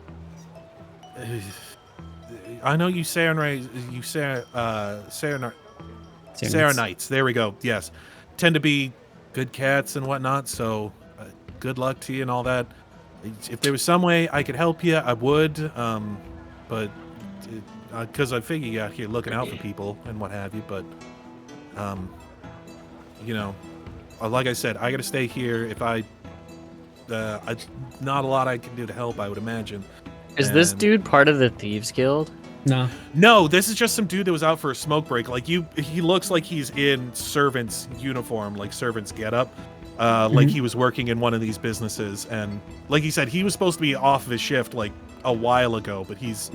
I know you Serenites. There we go. Yes, tend to be good cats and whatnot. So, good luck to you and all that. If there was some way I could help you, I would. But because I figure you out here looking out for people and what have you. But, you know, like I said, I got to stay here. If not a lot I can do to help, I would imagine. Is this dude part of the Thieves Guild? No, this is just some dude that was out for a smoke break. Like he looks like he's in servant's uniform, like servant's getup. Like he was working in one of these businesses, and like he said, he was supposed to be off of his shift like a while ago, but he's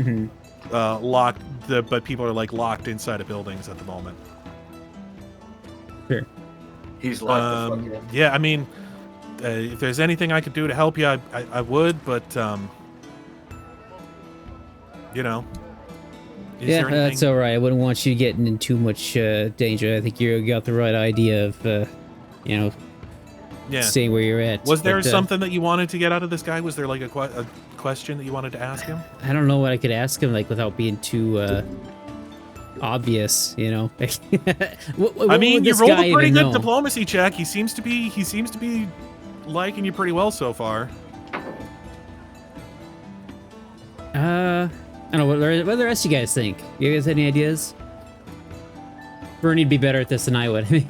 locked. But people are like locked inside of buildings at the moment. Sure. He's locked the fuck in. Yeah, I mean, if there's anything I could do to help you, I would, but you know. Yeah, that's all right. I wouldn't want you getting in too much danger. I think you got the right idea of, you know, staying where you're at. Was there something that you wanted to get out of this guy? Was there like a question that you wanted to ask him? I don't know what I could ask him, like without being too obvious, you know. I mean, you rolled a pretty good diplomacy check. He seems to be liking you pretty well so far. I don't know, what the rest of you guys think? You guys have any ideas? Bernie'd be better at this than I would.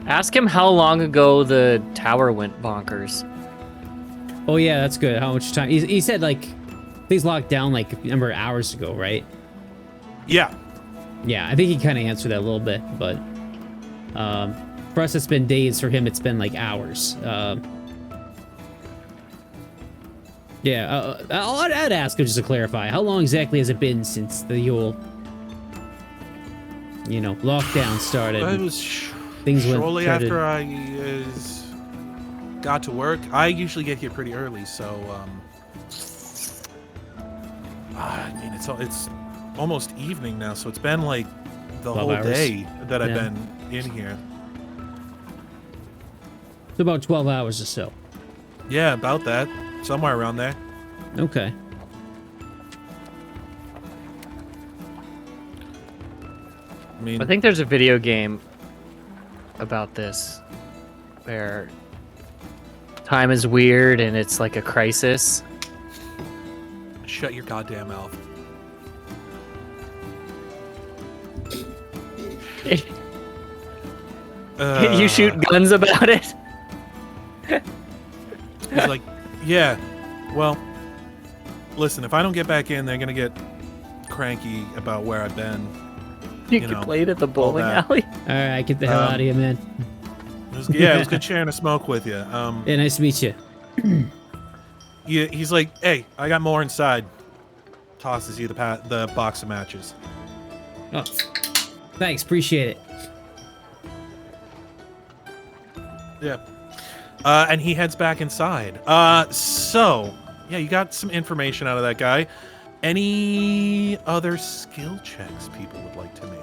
Ask him how long ago the tower went bonkers. Oh yeah, that's good. How much time? He said like things locked down like a number of hours ago, right? Yeah. Yeah, I think he kind of answered that a little bit, but for us it's been days. For him, it's been like hours. Yeah, I'd ask him just to clarify. How long exactly has it been since the whole, lockdown started? It was Things went shortly started- after I got to work. I usually get here pretty early, so I mean it's almost evening now, so it's been like the 12 whole hours. day that I've Yeah. been in here. It's about 12 hours or so. Yeah, about that, somewhere around there. Okay. I mean, I think there's a video game about this where time is weird and it's like a crisis. shut your goddamn mouth. You shoot guns about it? He's like, yeah, well, listen, if I don't get back in, they're gonna get cranky about where I've been. You You can know, play it at the bowling that. alley? All right, get the hell out of here, man. It was good sharing a smoke with you. Yeah, nice to meet you. He's like, hey, I got more inside. Tosses you the box of matches. Oh, thanks, appreciate it. Yeah. And he heads back inside. So, yeah, you got some information out of that guy. Any other skill checks people would like to make?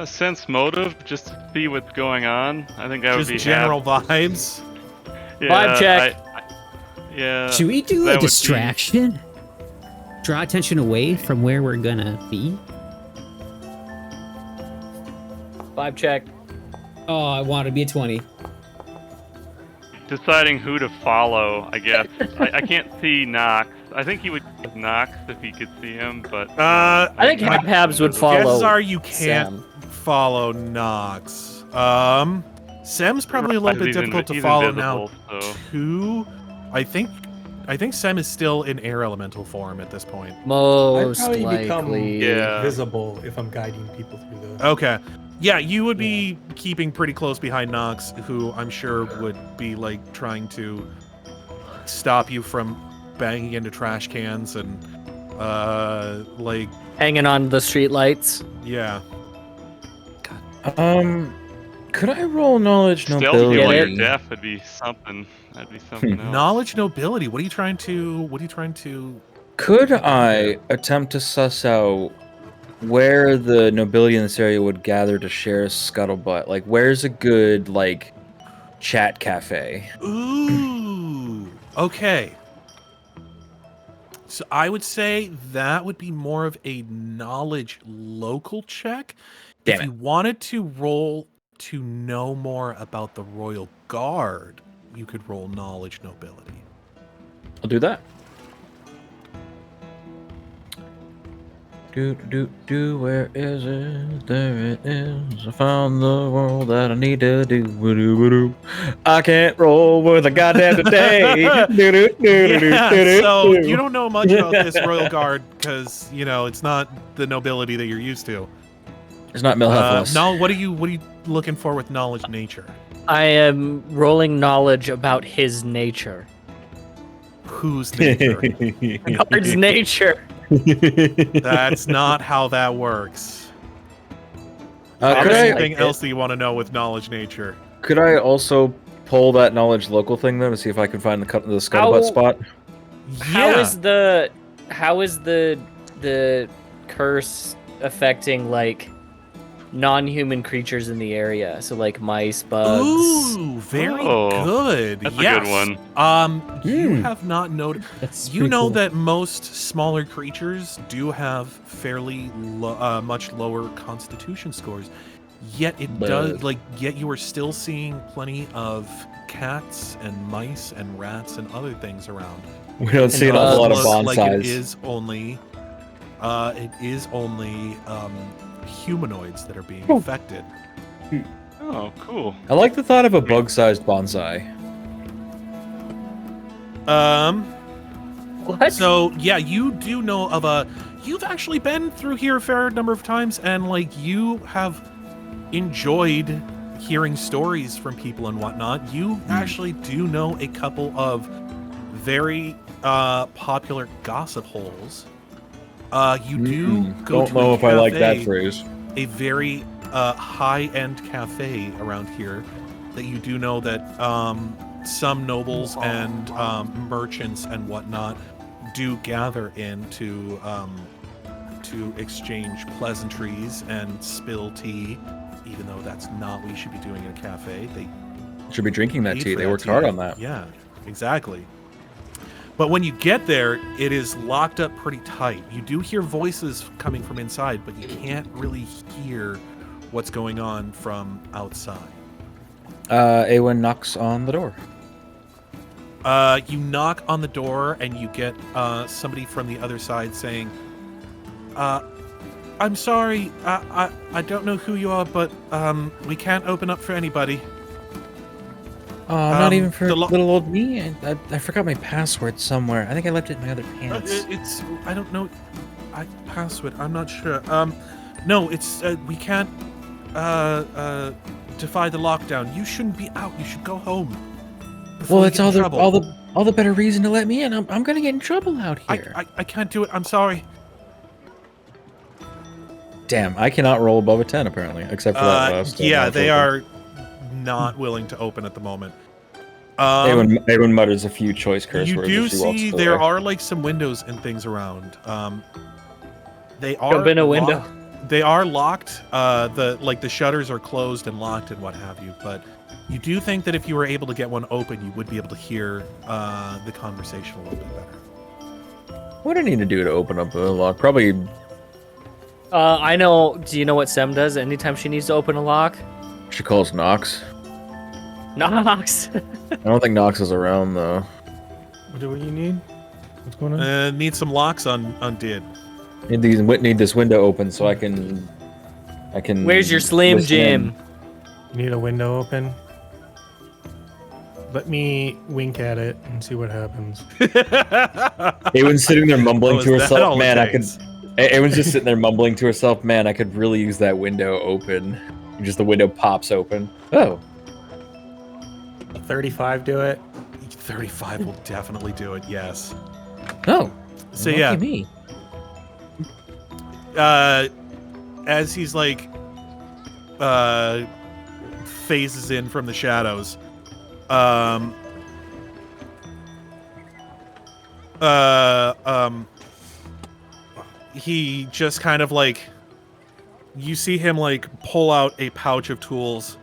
Sense motive, just to see what's going on. I think that would be Just general vibes. Vibe check. Yeah. Should we do that a would be- distraction? Draw attention away from where we're gonna be? Vibe check. Oh, I want to be a 20. Deciding who to follow, I guess. I can't see Knox. I think he would Knox if he could see him, but I think Habhabs would follow Guesses are you can't Sam. follow Knox. Sam's probably a little bit He's difficult to he's follow invisible, now so. too. I think Sam is still in air elemental form at this point. I'd Most probably become likely. Yeah. visible if I'm guiding people through the. Okay. Yeah, you would be keeping pretty close behind Knox, who I'm sure would be like trying to stop you from banging into trash cans and like Hanging on the street lights. yeah. Could I roll knowledge Stealthy nobility? while Get you're it? deaf would be something. That'd be something else. Knowledge nobility. What are you trying to Could I attempt to suss out where the nobility in this area would gather to share scuttlebutt? Like, where's a good, like, chat cafe? Ooh. Okay. So I would say that would be more of a knowledge local check. Damn If it. you wanted to roll to know more about the Royal Guard, you could roll knowledge nobility. I'll do that. Where is it? There it is. I found the world that I need to do. I can't roll with a goddamn today. Yeah, so you don't know much about this Royal Guard because it's not the nobility that you're used to. It's not Milhouse. No, what are you looking for with knowledge nature? I am rolling knowledge about his nature. Whose nature? Guard's nature. That's not how that works. Could Anything I, else that you want to know with knowledge nature? could I also pull that knowledge local thing though to see if I can find the scuttlebutt spot? How is the curse affecting like non-human creatures in the area? So like mice, bugs. Ooh, very Oh, good. That's Yes. a good one. You have not noticed. That's You pretty know cool. that most smaller creatures do have fairly much lower constitution scores. Yet yet you are still seeing plenty of cats and mice and rats and other things around. We don't see an awful lot of Look like it bonsais. is only humanoids that are being affected. Oh, cool. I like the thought of a bug-sized bonsai. What? So yeah, you do know of a. You've actually been through here a fair number of times, and like you have enjoyed hearing stories from people and whatnot. You actually do know a couple of very popular gossip holes. You do go Don't to know a if I like that cafe, phrase. a very high-end cafe around here that you do know that some nobles and merchants and whatnot do gather in to exchange pleasantries and spill tea, even though that's not what you should be doing in a cafe. They Should be drinking that paid tea. for They that worked tea. hard on that. Yeah, exactly. But when you get there, it is locked up pretty tight. You do hear voices coming from inside, but you can't really hear what's going on from outside. Aewen knocks on the door. You knock on the door and you get somebody from the other side saying, I'm sorry, I don't know who you are, but we can't open up for anybody. Oh, not even for the little old me. I forgot my password somewhere. I think I left it in my other pants. I don't know. Password, I'm not sure. No, it's, we can't defy the lockdown. You shouldn't be out. You should go home. Well, it's all the better reason to let me in. I'm gonna get in trouble out here. I can't do it. I'm sorry. Damn, I cannot roll above a 10 apparently, except for that last. Yeah, they are not willing to open at the moment. Aewen mutters a few choice curse You words. do as she walks see away. there are like some windows and things around. They are Jump in a window. They are locked. The shutters are closed and locked and what have you. But you do think that if you were able to get one open, you would be able to hear the conversation a little bit better. What do I need to do to open up the lock? Probably. I know. Do you know what Sem does anytime she needs to open a lock? She calls Knox. Knox. I don't think Knox is around though. What do you need? What's going on? Need some locks undid. Need this window open so I can. Where's your Slim listen Jim? You need a window open? Let me wink at it and see what happens. Aewen's sitting there mumbling Oh, to is that herself. all it Man, I could. takes? Aewen's just sitting there mumbling to herself. Man, I could really use that window open. And just the window pops open. Oh. 35 do it. 35 will definitely do it. Yes. Oh. So lucky yeah. Me. As he's like phases in from the shadows, he just kind of like, you see him like pull out a pouch of tools.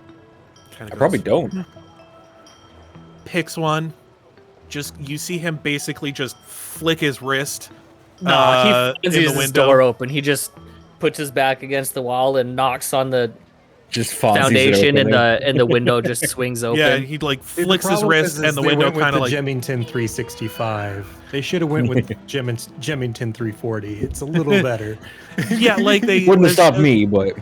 I probably don't. Picks one. Just, you see him basically just flick his wrist. No, he in fancies the his window. door open. He just puts his back against the wall and knocks on the Just fancies it foundation, and opening. the window just swings open. Yeah, he like flicks his wrist, and the they window went with kind of the like. Gemington 365. They should have went with Gemington 340. It's a little better. Yeah, like they Wouldn't have stopped me, but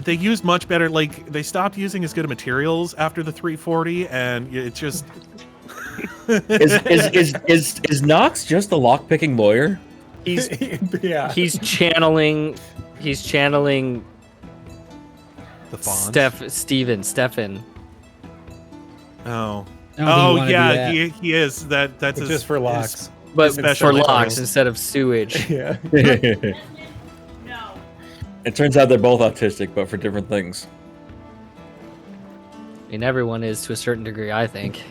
They used much better. Like they stopped using as good of materials after the 340, and it's just. is Knox just a lockpicking lawyer? He's Yeah. he's channeling The Fonz. Stefan. Oh. I don't think you Oh wanna do yeah, that. he is. That's But his, just for locks. But Special for locks materials. instead of sewage. Yeah. It No. turns out they're both autistic, but for different things. I mean, everyone is to a certain degree, I think.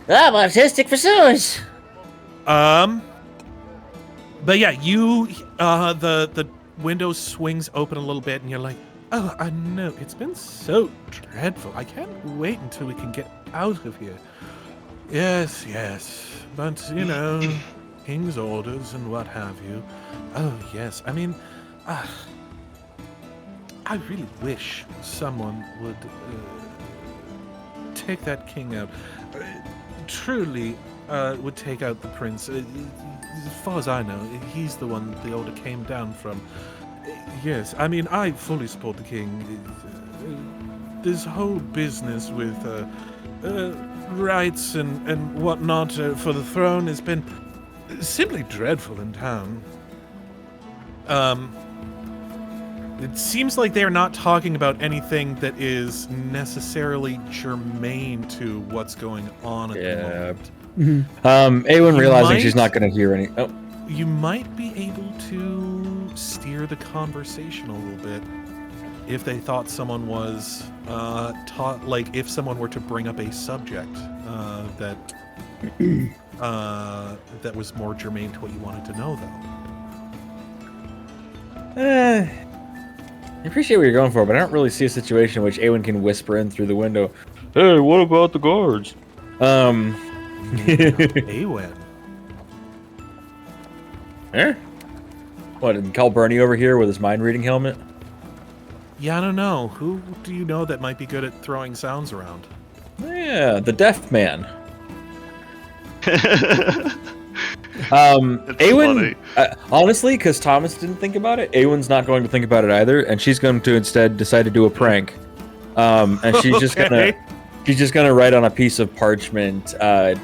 I'm autistic for sewage. But yeah, you the window swings open a little bit, and you're like, oh, I know it's been so dreadful. I can't wait until we can get out of here. Yes, but you know, king's orders and what have you. Oh yes, I mean, I really wish someone would take that king out. Truly, would take out the prince. As far as I know, he's the one the order came down from. Yes, I mean, I fully support the king. This whole business with rights and whatnot for the throne has been simply dreadful in town. It seems like they are not talking about anything that is necessarily germane to what's going on at the moment. Aewen realizing she's might- not going to hear any. Oh, You might be able to steer the conversation a little bit if they thought someone was if someone were to bring up a subject that that was more germane to what you wanted to know, though. I appreciate what you're going for, but I don't really see a situation in which Aewen can whisper in through the window. Hey, what about the guards? Aewen. Eh? What, did Cal Burney over here with his mind reading helmet? Yeah, I don't know. Who do you know that might be good at throwing sounds around? Yeah, the deaf man. That's Aewen, honestly, because Thomas didn't think about it, Aewen's not going to think about it either, and she's going to instead decide to do a prank. And she's just gonna write on a piece of parchment,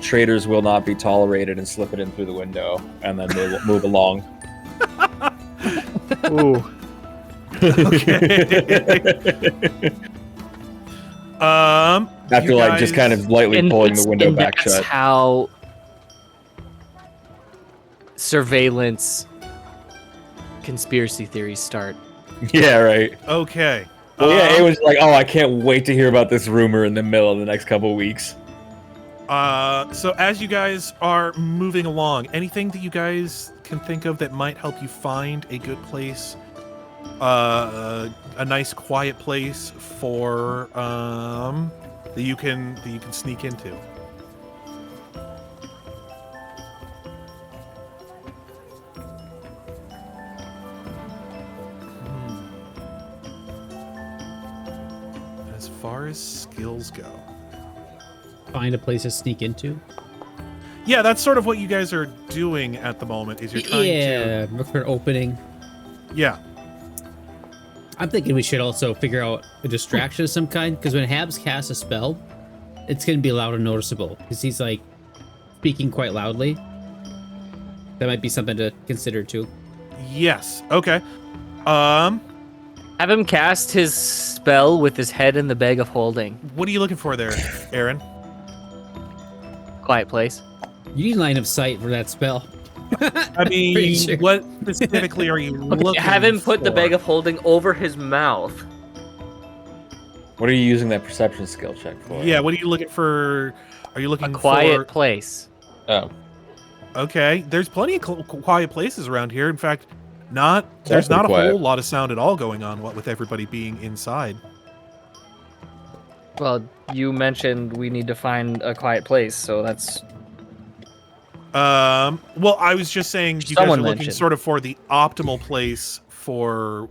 "Traitors will not be tolerated," and slip it in through the window, and then they will move along. Ooh. After you like just kind of lightly pulling the window back that's shut. how surveillance conspiracy theories start. Yeah, right. Okay. Well, yeah, it was like, oh, I can't wait to hear about this rumor in the middle of the next couple of weeks. So as you guys are moving along, anything that you guys can think of that might help you find a good place, a nice quiet place for that you can sneak into. As far as skills go. Find a place to sneak into. Yeah, that's sort of what you guys are doing at the moment. Is you're trying to Look for an opening. yeah. I'm thinking we should also figure out a distraction of some kind, because when Habs casts a spell, it's going to be loud and noticeable, because he's like speaking quite loudly. That might be something to consider too. Yes. Okay. Have him cast his spell with his head in the bag of holding. What are you looking for there, Aaron? Quiet place. You need line of sight for that spell. I mean, Pretty sure. what specifically are you looking Have him put the for? bag of holding over his mouth. What are you using that perception skill check for? Yeah, what are you looking for? Are you looking A quiet for... place. Oh. Okay, there's plenty of quiet places around here. In fact, there's That's not a quiet. whole lot of sound at all going on, what with everybody being inside. Well, you mentioned we need to find a quiet place, so that's... Well, I was just saying you Someone guys are looking mentioned. sort of for the optimal place for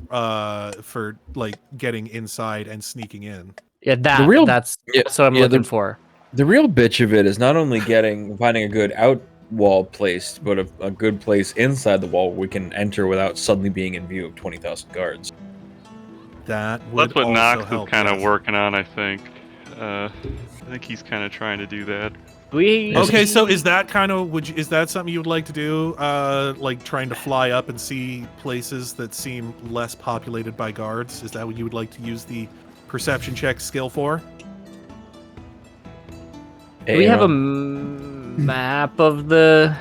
like getting inside and sneaking in. Yeah, that's what I'm looking for. The real bitch of it is not only finding a good out wall place, but a good place inside the wall where we can enter without suddenly being in view of 20,000 guards. That would That's what also Knox help, is kind of yes. working on, I think. I think he's kind of trying to do that. Okay, so is that kind of is that something you would like to do? Like trying to fly up and see places that seem less populated by guards? Is that what you would like to use the perception check skill for? Do we have a map of the...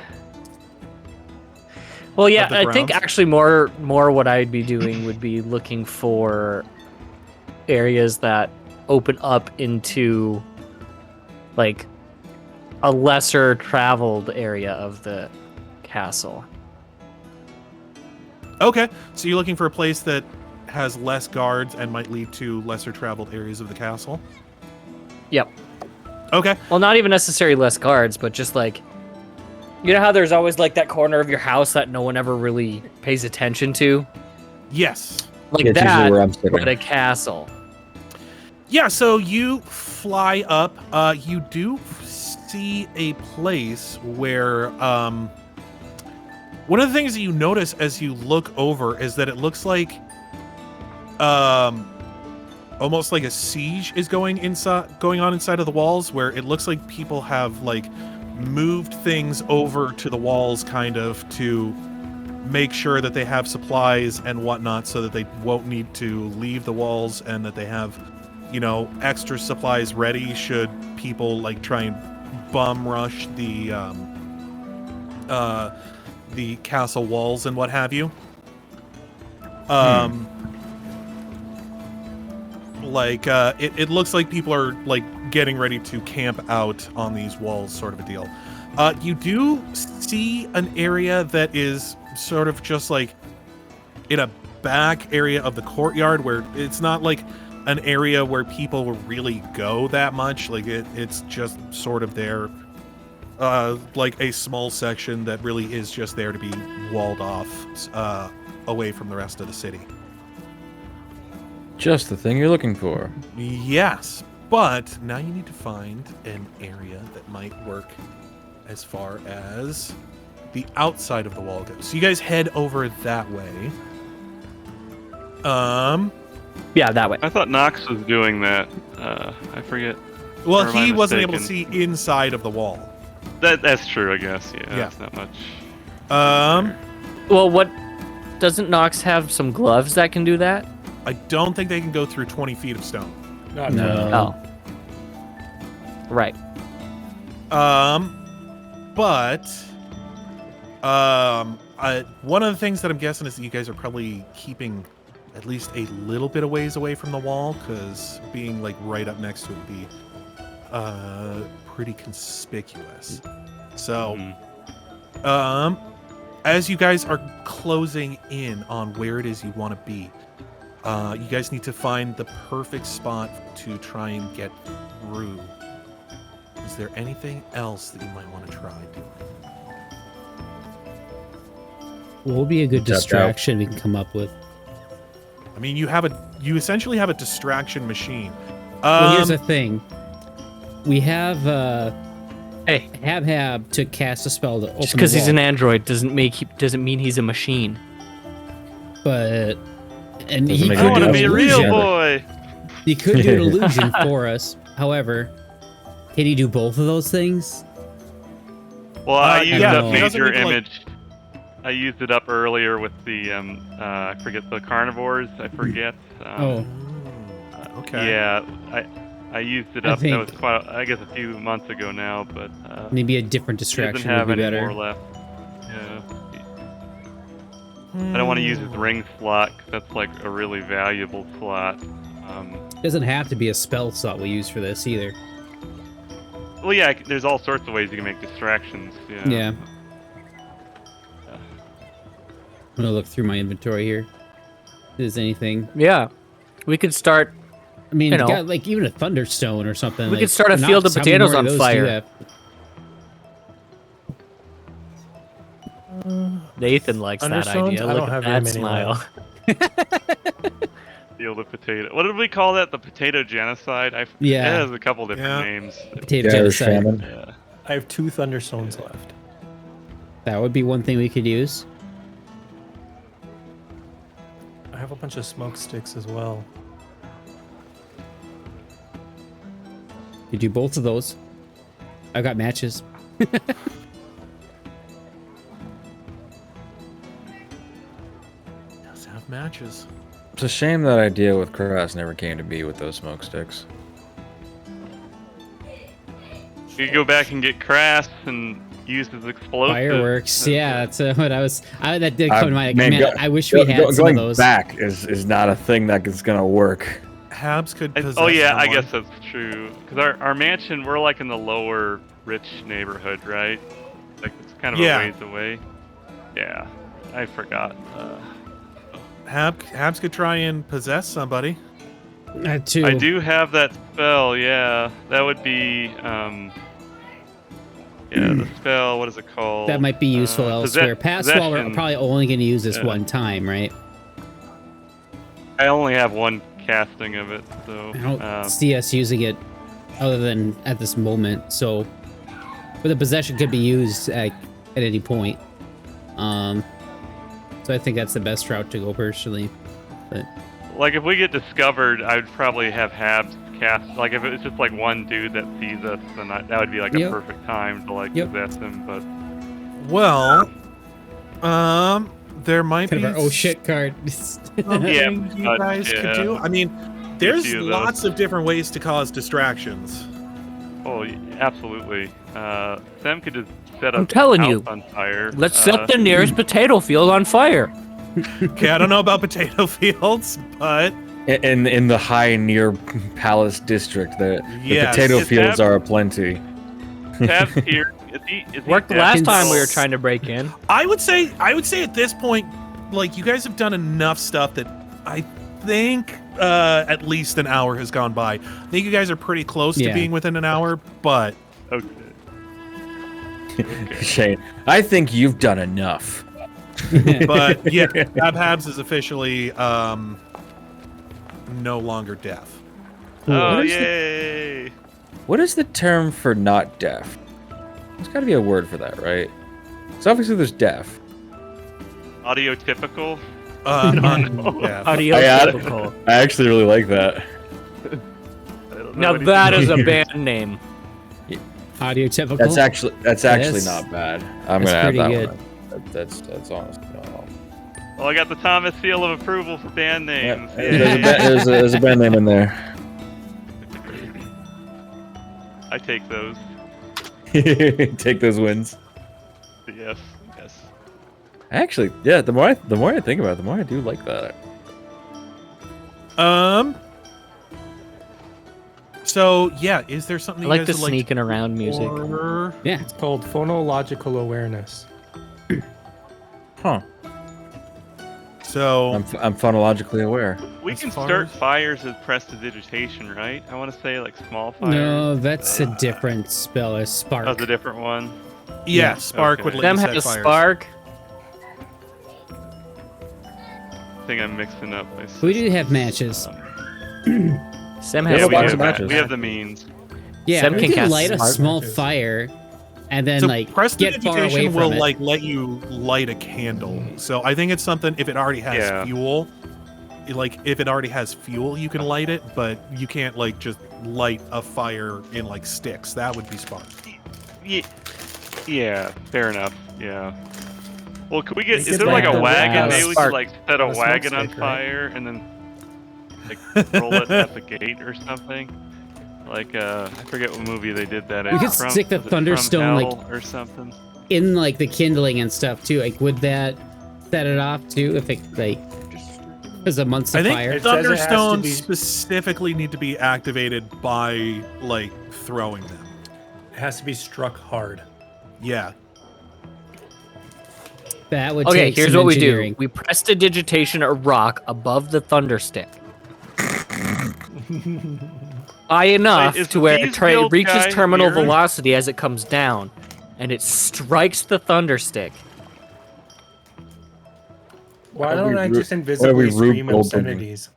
Well, yeah, Of the I think grounds? actually more what I'd be doing would be looking for areas that open up into like a lesser traveled area of the castle. Okay, so you're looking for a place that has less guards and might lead to lesser traveled areas of the castle? Yep. Okay. Well, not even necessarily less guards, but just like, you know how there's always like that corner of your house that no one ever really pays attention to? Yes. Like Yeah, it's usually that, where I'm sitting. but a castle. Yeah, so you fly up. You do see a place where one of the things that you notice as you look over is that it looks like almost like a siege is going on inside of the walls, where it looks like people have like moved things over to the walls kind of to make sure that they have supplies and whatnot so that they won't need to leave the walls, and that they have, you know, extra supplies ready should people like try and bum rush the castle walls and what have you. It looks like people are like getting ready to camp out on these walls, sort of a deal. You do see an area that is sort of just like in a back area of the courtyard, where it's not like an area where people will really go that much. Like it's just sort of there, like a small section that really is just there to be walled off, away from the rest of the city. Just the thing you're looking for. Yes, but now you need to find an area that might work as far as the outside of the wall goes. So you guys head over that way. Yeah, that way. I thought Knox was doing that. I forget. Well, Or am I he wasn't able to mistaken? see inside of the wall. That's true, I guess. Yeah, Yeah. that's not much. Well, what doesn't Knox have some gloves that can do that? I don't think they can go through 20 feet of stone. Oh. Right. One of the things that I'm guessing is that you guys are probably keeping at least a little bit of ways away from the wall, because being like right up next to it would be pretty conspicuous. So, as you guys are closing in on where it is you want to be, you guys need to find the perfect spot to try and get through. Is there anything else that you might want to try doing? What will be a good Tap out. distraction we can come up with? I mean, you essentially have a distraction machine. Well, here's the thing. We have Hey, Habhab to cast a spell to open just because the he's an wall, android doesn't mean he's a machine. but and Doesn't he make I Good want to be a real illusion. boy. He could do an illusion for us. However, can he do both of those things? Well, I used yeah, that he doesn't major need to, like- image. I used it up earlier with the I forget the carnivores. I forget. Oh, Okay. Yeah, I used it I up. That think- was quite, I guess, a few months ago now, but maybe a different he distraction doesn't have would be any more better. left. Yeah. I don't want to use his ring slot. 'Cause that's like a really valuable slot. It doesn't have to be a spell slot we use for this either. Well, yeah, there's all sorts of ways you can make distractions. Yeah. Yeah. I'm gonna look through my inventory here. If there's anything. Yeah, we could start. I mean, You know. got, like even a thunderstone or something. We like, could start a Knox, field of how many potatoes more on of those do you fire. have? Nathan likes that Understones? idea. I Look don't at have that very smile. Field of potato. What did we call that? The potato genocide? Yeah. It has a couple different Yeah. names. Potato Garish genocide. famine. Yeah. I have 2 thunderstones left. That would be one thing we could use. I have a bunch of smoke sticks as well. You do both of those. I've got matches. Does have matches. It's a shame that idea with Cross never came to be with those smoke sticks. You could go back and get Crass and use his explosive. Fireworks. Yeah, that's what I was. that did come to my Man, man. I wish we had some of going those. back is not a thing that is gonna work. Habs could possess Oh yeah, I someone. guess that's true. Because our mansion, we're like in the lower rich neighborhood, right? Like it's kind of Yeah. a ways away. Yeah, I forgot. Habs could try and possess somebody. Too. I do have that spell. Yeah, that would be. Yeah, the spell. What is it called? That might be useful elsewhere. Past while we're possession. probably only going to use this Yeah. one time, right? I only have one casting of it, so. I don't see us using it other than at this moment. So, but the possession could be used at any point. So I think that's the best route to go personally. But Like if we get discovered, I would probably have Habs cast. Like if it was just like one dude that sees us, then that would be like a perfect time to like possess him. But there might Kind be of our oh shit card. something you guys could do. I mean, there's lots of different ways to cause distractions. Oh, absolutely. Sam could just set up I'm telling house you. on fire. Let's set the nearest potato field on fire. Okay, I don't know about potato fields, but In the high near Palace district, the Yes. potato Is fields that- are aplenty. Tab's here. Is he Worked the dead? last time we were trying to break in. I would say at this point, like you guys have done enough stuff that I think at least an hour has gone by. I think you guys are pretty close to Yeah. being within an hour, but Okay. Shane, I think you've done enough. but yeah, Habhabs is officially no longer deaf. Oh, What is yay! What is the term for not deaf? There's got to be a word for that, right? So obviously there's deaf. Audio typical. Yeah. Audio typical. I actually really like that. Now that is a band name. Audio typical. That's actually is. not bad. I'm That's gonna add pretty that good. one. That's honest. No. Well, I got the Thomas seal of approval for band names. Yeah, Yay. there's a band name in there. I take those. Take those wins. Yes. Yes. Actually, yeah. The more I think about it, the more I do like that. So yeah, is there something I you like guys the would like sneaking around music. or... Yeah. It's called phonological awareness. Huh. So I'm phonologically aware. We As can far start as- fires with prestidigitation, right? I want to say like small fires. No, that's a different spell. A spark. That was a different one. yeah, Spark Okay. would let Them you have set a fires. spark. I think I'm mixing up my We do have matches. Sam Yeah, has a we, box have, of matches. we have the means. Yeah, Sam we can can cast light a spark small matches. fire, and then So like get far away prestidigitation from will it. like let you light a candle. So I think it's something if it already has Yeah. fuel. Like if it already has fuel, you can light it, but you can't like just light a fire in like sticks. That would be spark. Yeah, fair enough. Yeah. Well, could we get? We Is could there like light a the wagon? Maybe we spark. could like set a The wagon on smoke stick, right? fire and then like roll it at the gate or something. Like I forget what movie they did that in. We could From- stick the was it From Thunderstone, like- Hell or something. In like the kindling and stuff too. Like, would that set it off too? If it like was a months I of think fire? It says it has to thunderstones be- specifically need to be activated by like throwing them. It has to be struck hard. Yeah. That would Okay, take here's some what we engineering. do. We prestidigitation a rock above the thunderstick. High enough Wait, is to where the it field reaches guy terminal here? velocity as it comes down, and it strikes the thunderstick. Why Why don't we I Ru- just why we invisibly Rube scream Goldberg? obscenities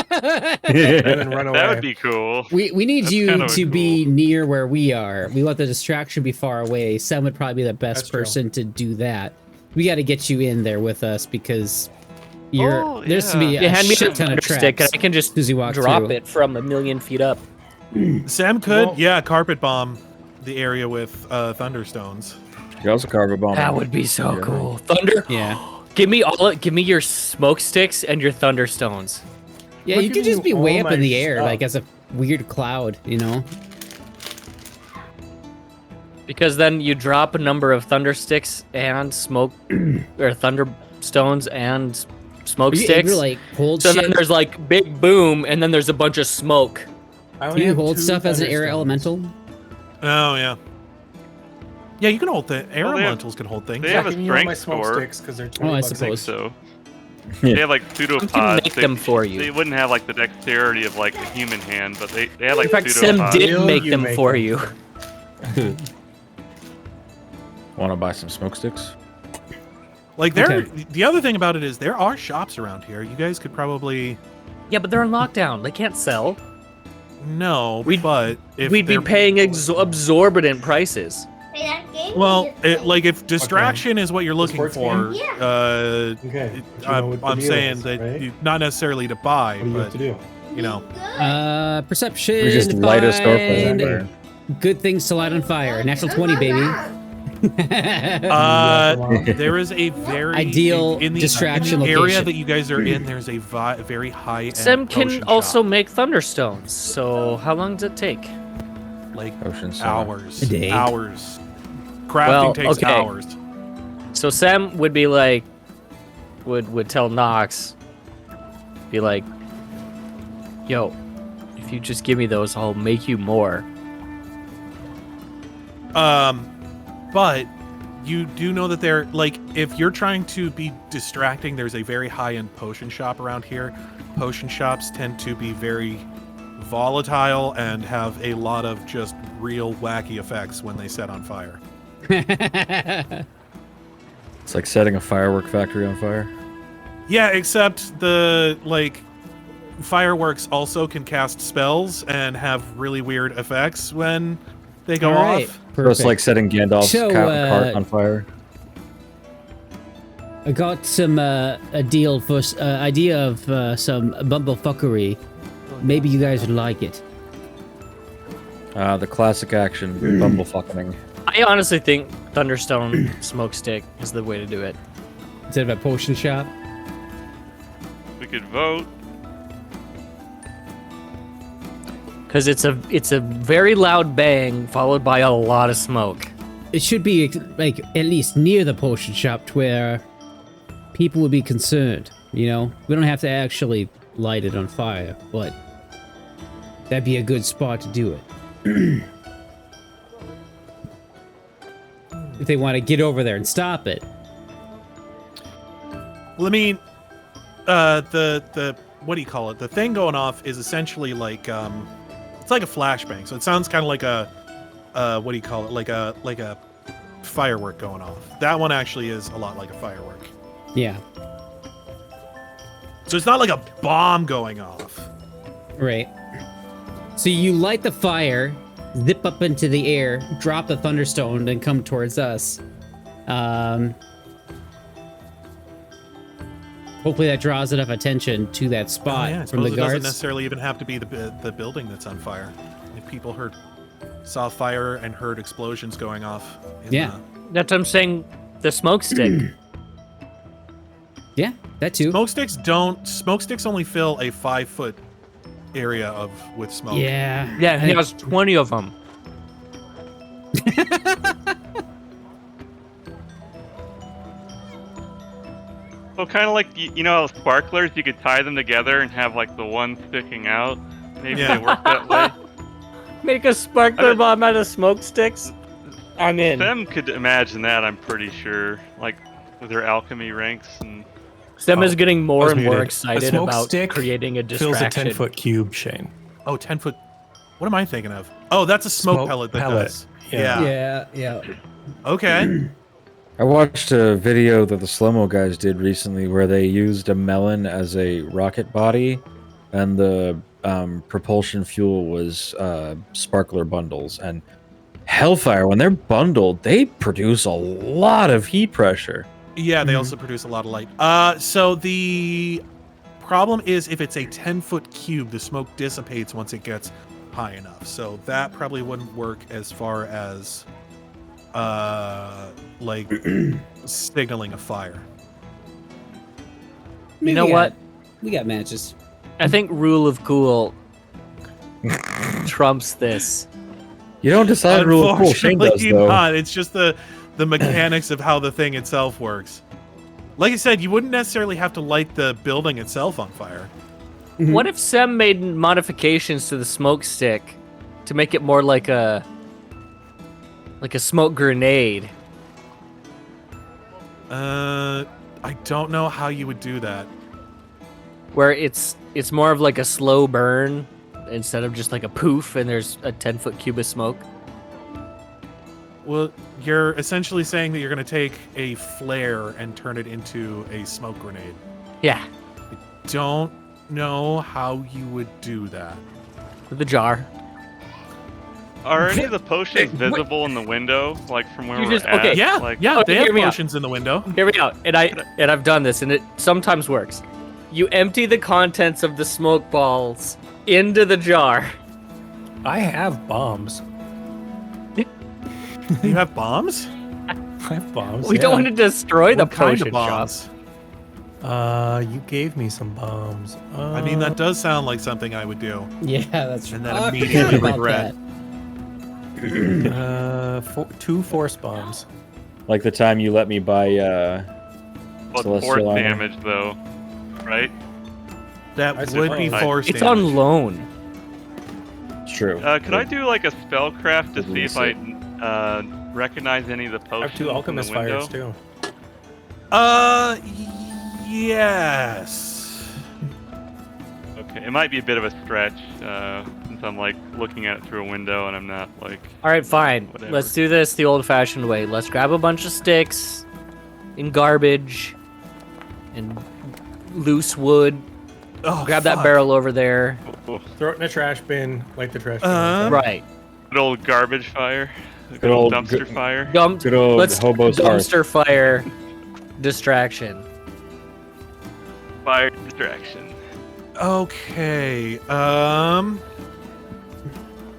and then run away? That would be cool. We need That's you kinda to be cool. near where we are. We want the distraction be far away. Sam would probably be the best That's true. person to do that. We got to get you in there with us because you're Oh, there's to be yeah. You a hand me the shit ton of thunderstick, and traps. I can just as you walk drop through. it from 1,000,000 feet up. Sam could, Well- yeah, carpet bomb the area with thunderstones. You also carve a bomb. That would be so cool. Thunder. Yeah. Give me your smoke sticks and your thunderstones. Yeah, Look you at could just you, be way all up in my the air, stuff. like as a weird cloud, you know? Because then you drop a number of thundersticks and smoke, or thunderstones and smoke Are you sticks. able to, like, hold So shit? then there's like big boom, and then there's a bunch of smoke. I Can only you have hold 2 stuff as an air thunderstones. elemental? Oh yeah. Yeah, you can hold air Well, they have- elementals can hold things. they have Yeah, a can you hold my strength smoke score. sticks because they're Oh, I 20 bucks suppose. each. So Yeah. they have like pseudopods. can make them for you. They wouldn't have like the dexterity of like the human hand, but they have like In fact, Sim pseudopods. did Will make you them make for them? you. Want to buy some smoke sticks? Like there, Okay. the other thing about it is there are shops around here. You guys could probably Yeah, but they're in lockdown. They can't sell. no, We'd- but if We'd be they're- paying exorbitant prices. Hey, that game Well, if distraction is what you're looking sports for, game? Okay. Do you know what the I'm deal saying is, that right? not necessarily to buy, What do you have but to do? you know, Perception. We just light a store find fire. good things to light on fire. Natural 20, baby. there is a very Ideal in the distraction area location. that you guys are in. There's a very high end Sem can potion also shop. make thunderstones. So how long does it take? Like Potion shop. hours, A day. hours. Crafting Well, takes okay. hours. So Sem would be like, would tell Knox, be like, yo, if you just give me those, I'll make you more. But you do know that they're like, if you're trying to be distracting, there's a very high-end potion shop around here. Potion shops tend to be very volatile and have a lot of just real wacky effects when they set on fire. It's like setting a firework factory on fire. Yeah, except the fireworks also can cast spells and have really weird effects when they go All right. off. So it's like setting Gandalf's So, cart on fire. I got some idea of some bumblefuckery. Maybe you guys would like it. The classic action, bumblefucking. I honestly think Thunderstone Smokestick is the way to do it. Instead of a potion shop. We could vote. Because it's a very loud bang followed by a lot of smoke. It should be like at least near the potion shop to where people would be concerned. You know, we don't have to actually light it on fire, but that'd be a good spot to do it. If they want to get over there and stop it. Well, I mean, the what do you call it? The thing going off is essentially like it's like a flashbang. So it sounds kind of like a what do you call it? Like a firework going off. That one actually is a lot like a firework. Yeah. So it's not like a bomb going off. Right. So you light the fire, zip up into the air, drop the thunderstone, then come towards us. Hopefully that draws enough attention to that spot I from the suppose it doesn't guards. necessarily even have to be the building that's on fire. If people saw fire and heard explosions going off. Yeah. That's what I'm saying. The smokestick. Yeah, that too. Smokesticks only fill a 5-foot area with smoke. Yeah. Yeah, he has 20 of them. Well, kind of like you know, sparklers. You could tie them together and have like the one sticking out. Maybe Yeah. they work that way. Make a sparkler bomb out of smokesticks? I'm in. Them could imagine that. I'm pretty sure, like with their alchemy ranks and. Sem is getting more I was and more muted. excited A smoke about stick creating a fills distraction. a 10-foot cube, Shane. Oh, 10-foot. What am I thinking of? Oh, that's a smoke pellet that does. Yeah. Yeah. Okay. I watched a video that the Slow-Mo guys did recently where they used a melon as a rocket body, and the propulsion fuel was sparkler bundles. And Hellfire, when they're bundled, they produce a lot of heat pressure. Yeah, they also produce a lot of light. So the problem is if it's a 10-foot cube, the smoke dissipates once it gets high enough. So that probably wouldn't work as far as like signaling a fire. You know what? We got matches. I think rule of cool trumps this. You don't decide rule of cool. Shane does, Unfortunately though. not. It's just the mechanics of how the thing itself works. Like I said, you wouldn't necessarily have to light the building itself on fire. What if Sem made modifications to the smoke stick to make it more like a smoke grenade? I don't know how you would do that. Where it's more of like a slow burn instead of just like a poof and there's a 10-foot cube of smoke. Well, you're essentially saying that you're going to take a flare and turn it into a smoke grenade. Yeah, Don't know how you would do that. with the jar. Are any of the potions visible in the window, like from where You we're just- at? okay. Yeah, Like, yeah, Okay, they have hear me out. potions in the window. Here we go. And I've done this, and it sometimes works. You empty the contents of the smoke balls into the jar. I have bombs. You have bombs? I have bombs. We don't want to destroy the What kind potion of shop. bombs? You gave me some bombs. I mean, that does sound like something I would do. Yeah, that's And then I forgot immediately about regret. that. 2 force bombs. Like the time you let me buy what's Celestial force armor. damage though, right? That I would be suppose. force It's damage. on loan. It's true. Could I do like a spellcraft to Would see if we I recognize any of the I potions have 2 in alchemist the window? fires too. Yes. Okay, it might be a bit of a stretch since I'm like looking at it through a window and I'm not like. All right, fine. Whatever. Let's do this the old-fashioned way. Let's grab a bunch of sticks and garbage and loose wood. Oh, Grab that fuck. barrel over there. Throw it in a trash bin, like the trash bin. Right. Good old garbage fire. Good old old dumpster fire. Good old Let's hobo's hearth. dumpster fire distraction. Fire distraction. Okay.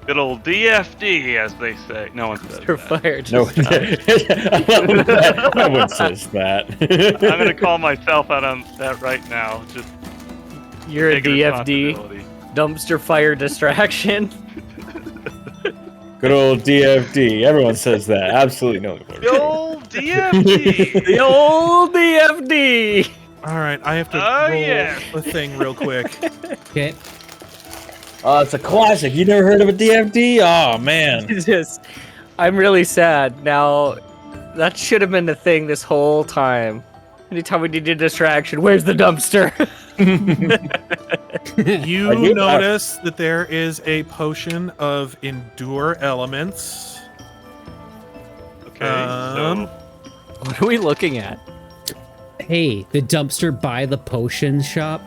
Good old DFD, as they say. No one says Dumpster that. fire No, distraction. no one says that. I'm gonna call myself out on that right now. Just You're a taking DFD. responsibility. Dumpster fire distraction. Good old DFD. Everyone says that. Absolutely no one. The old DFD. The old DFD. All right, I have to Oh, roll yeah. a thing real quick. Okay. Oh, it's a classic. You never heard of a DFD? Oh man. It's just, I'm really sad. Now, that should have been the thing this whole time. Anytime we need a distraction, where's the dumpster? You I do- notice that there is a potion of endure elements. Okay, Um, What are we looking at? Hey, the dumpster by the potion shop.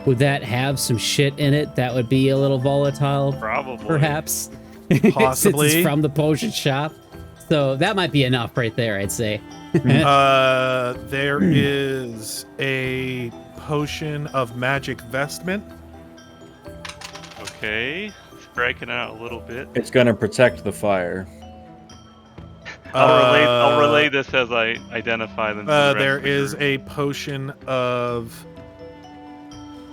Would that have some shit in it that would be a little volatile, so probably. perhaps? Possibly. Since it's from the potion shop. So that might be enough right there, I'd say. There is a potion of magic vestment. Okay, striking out a little bit. It's gonna protect the fire. I'll relay this as I identify them. to the rest There of the is group. a potion of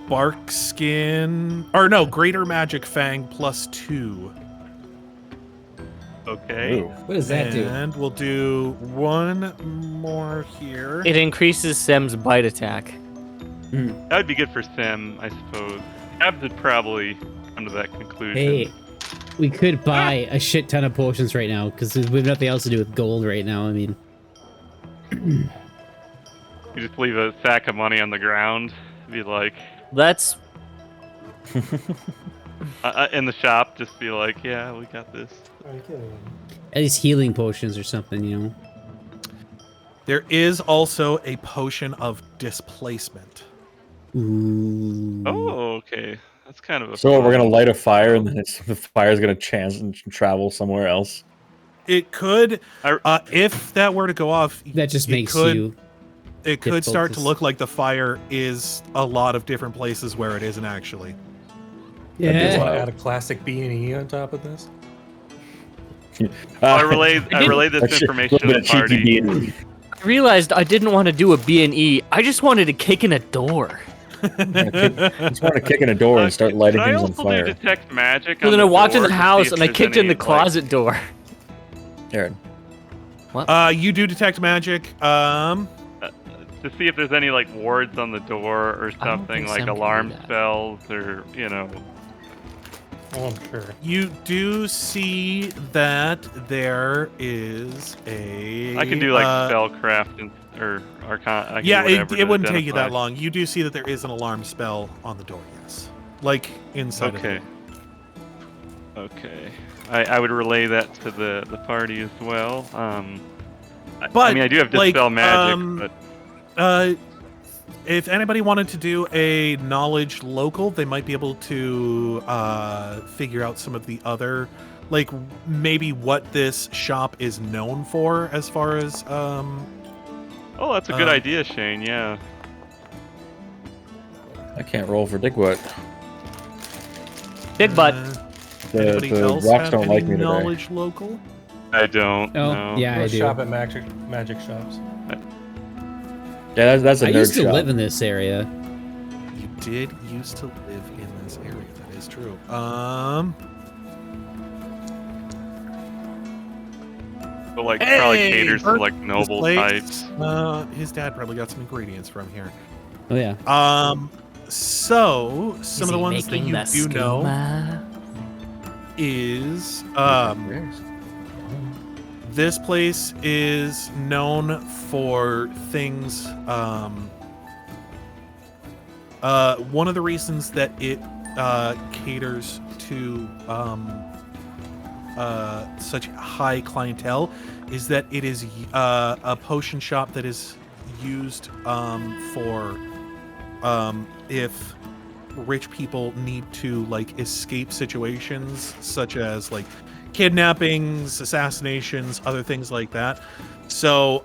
bark skin, or no, greater magic fang +2. Okay. Ooh. What does that do? And we'll do one more here. It increases Sem's bite attack. That would be good for Sim, I suppose. Abs would probably come to that conclusion. Hey, we could buy a shit ton of potions right now because we have nothing else to do with gold right now. I mean, You just leave a sack of money on the ground. Be like, That's in the shop, just be like, yeah, we got this. at least healing potions or something, you know. There is also a potion of displacement. Ooh. Oh, okay. That's kind of a. So we're gonna fun- light a fire, and then the fire's gonna chance and travel somewhere else. It could, if that were to go off, That just it makes could- you. It could start to focus. look like the fire is a lot of different places where it isn't actually. You want Yeah. to add a classic B&E on top of this? I relayed this That's information to the party. B&E. I realized I didn't want to do a B&E. I just wanted to kick in a door. Just want to kick in a door and start lighting Can I things on also fire. do detect magic? So on then I the walked in door the to see house if and I there's kicked in any, the closet door. Aaron. You do detect magic. To see if there's any like wards on the door or don't something think like Sam can do alarm that. spells or Oh, I'm sure. You do see that there is a. I can do like spellcraft and or arcana. I can do Yeah, whatever it to wouldn't take you that identify. long. You do see that there is an alarm spell on the door. Yes, like inside. Okay. Of it. Okay. I would relay that to the party as well. I But, mean, I do have like, dispel magic, but If anybody wanted to do a knowledge local, they might be able to figure out some of the other like maybe what this shop is known for as far as Oh, that's a good idea, Shane. Yeah. I can't roll for dig what. Big butt. Anybody The else rocks have don't any like me today. knowledge local? I don't. Oh, know. yeah, I Let's do. shop at magic shops. Yeah, that's a I nerd used to shop. live in this area. You did used to live in this area. That is true. But like probably Hey, caters to Bert, like this noble place, types. His dad probably got some ingredients from here. Oh yeah. So some of the ones that you do know is this place is known for things. One of the reasons that it caters to such high clientele is that it is a potion shop that is used for if rich people need to like escape situations such as like kidnappings, assassinations, other things like that. So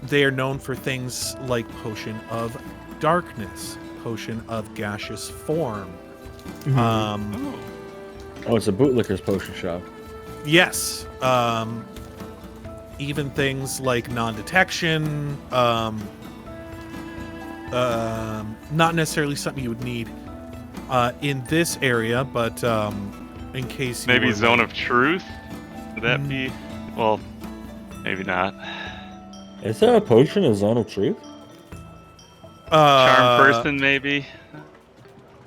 they are known for things like potion of darkness, potion of gaseous form. Oh, it's a bootlicker's potion shop. Yes. Even things like non-detection, not necessarily something you would need in this area, but in case you Maybe were, zone like- of truth. Would that be? Well, maybe not. Is there a potion of Zone of Truth? Charm person, maybe.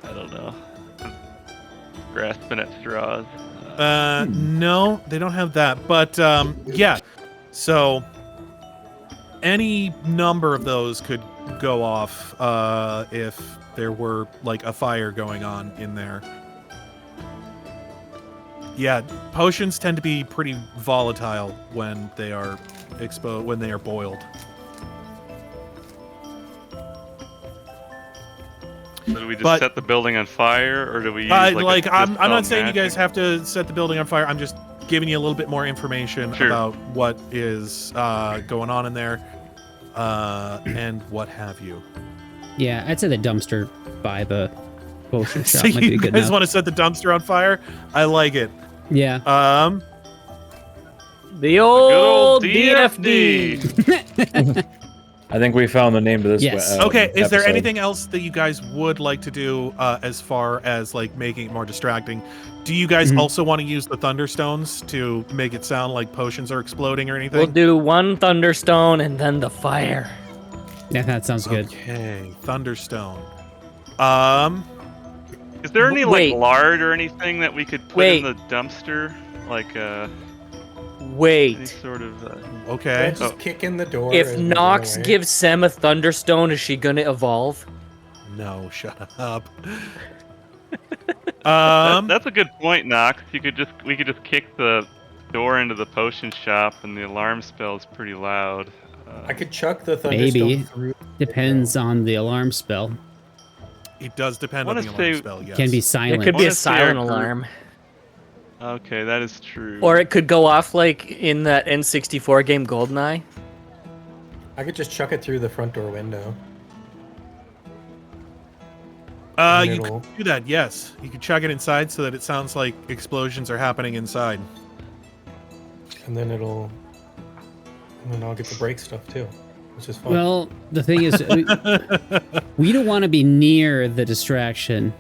I don't know. Grasping at straws. No, they don't have that. But yeah, so any number of those could go off if there were like a fire going on in there. Yeah, potions tend to be pretty volatile when they are when they are boiled. So do we just But- set the building on fire, or do we use like a I'm not dispel saying you guys magic? have to set the building on fire. I'm just giving you a little bit more information Sure. about what is going on in there and what have you. Yeah, I'd say the dumpster by the potion shop So might be you good guys enough. want to set the dumpster on fire? I like it. Yeah. The Good old old DFD. DFD. I think we found the name to this. Yes. Okay, is there episode. anything else that you guys would like to do as far as like making it more distracting? Do you guys also want to use the thunderstones to make it sound like potions are exploding or anything? We'll do one thunderstone and then the fire. Yeah, that sounds good. Okay, thunderstone. Is there any Wait. like lard or anything that we could put Wait. in the dumpster? Like any Wait. sort of. Okay. Just kick in the door. If as we run Knox away. gives Sam a thunderstone, is she gonna evolve? No, shut up. That's a good point, Knox. We could just kick the door into the potion shop, and the alarm spell is pretty loud. I could chuck the thunderstone Maybe. through. Depends on the alarm spell. It does depend on Wanna the alarm say- spell, yes. Can be It silent. could be a Wanna say our silent group- alarm. Okay, that is true. Or it could go off like in that N64 game GoldenEye. I could just chuck it through the front door window. You Middle. could do that, yes. You could chuck it inside so that it sounds like explosions are happening inside. And then I'll get to break stuff too, which is fun. Well, the thing is, we don't want to be near the distraction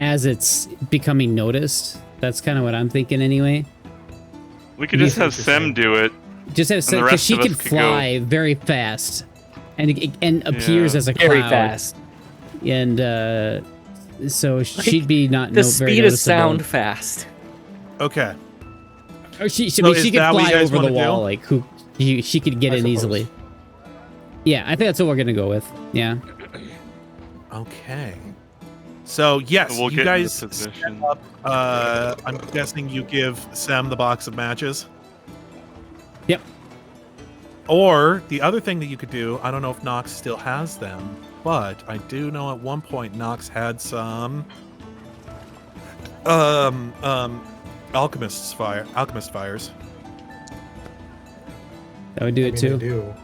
as it's becoming noticed. That's kind of what I'm thinking anyway. We could Yeah. just have Sem do it. Just have And the because rest she of us can could go- fly very fast, and appears Yeah. as a Very cloud, fast. and so she'd be not The very speed of sound noticeable. fast. Okay. Or she So could is that what you fly guys over the wanna do? wall, like she could get I in suppose. easily. Yeah, I think that's what we're gonna go with. Yeah. Okay. So yes, We'll you get into guys position. set up. I'm guessing you give Sam the box of matches. Yep. Or the other thing that you could do, I don't know if Knox still has them, but I do know at one point Knox had some Alchemist fires. That would do it too. Do.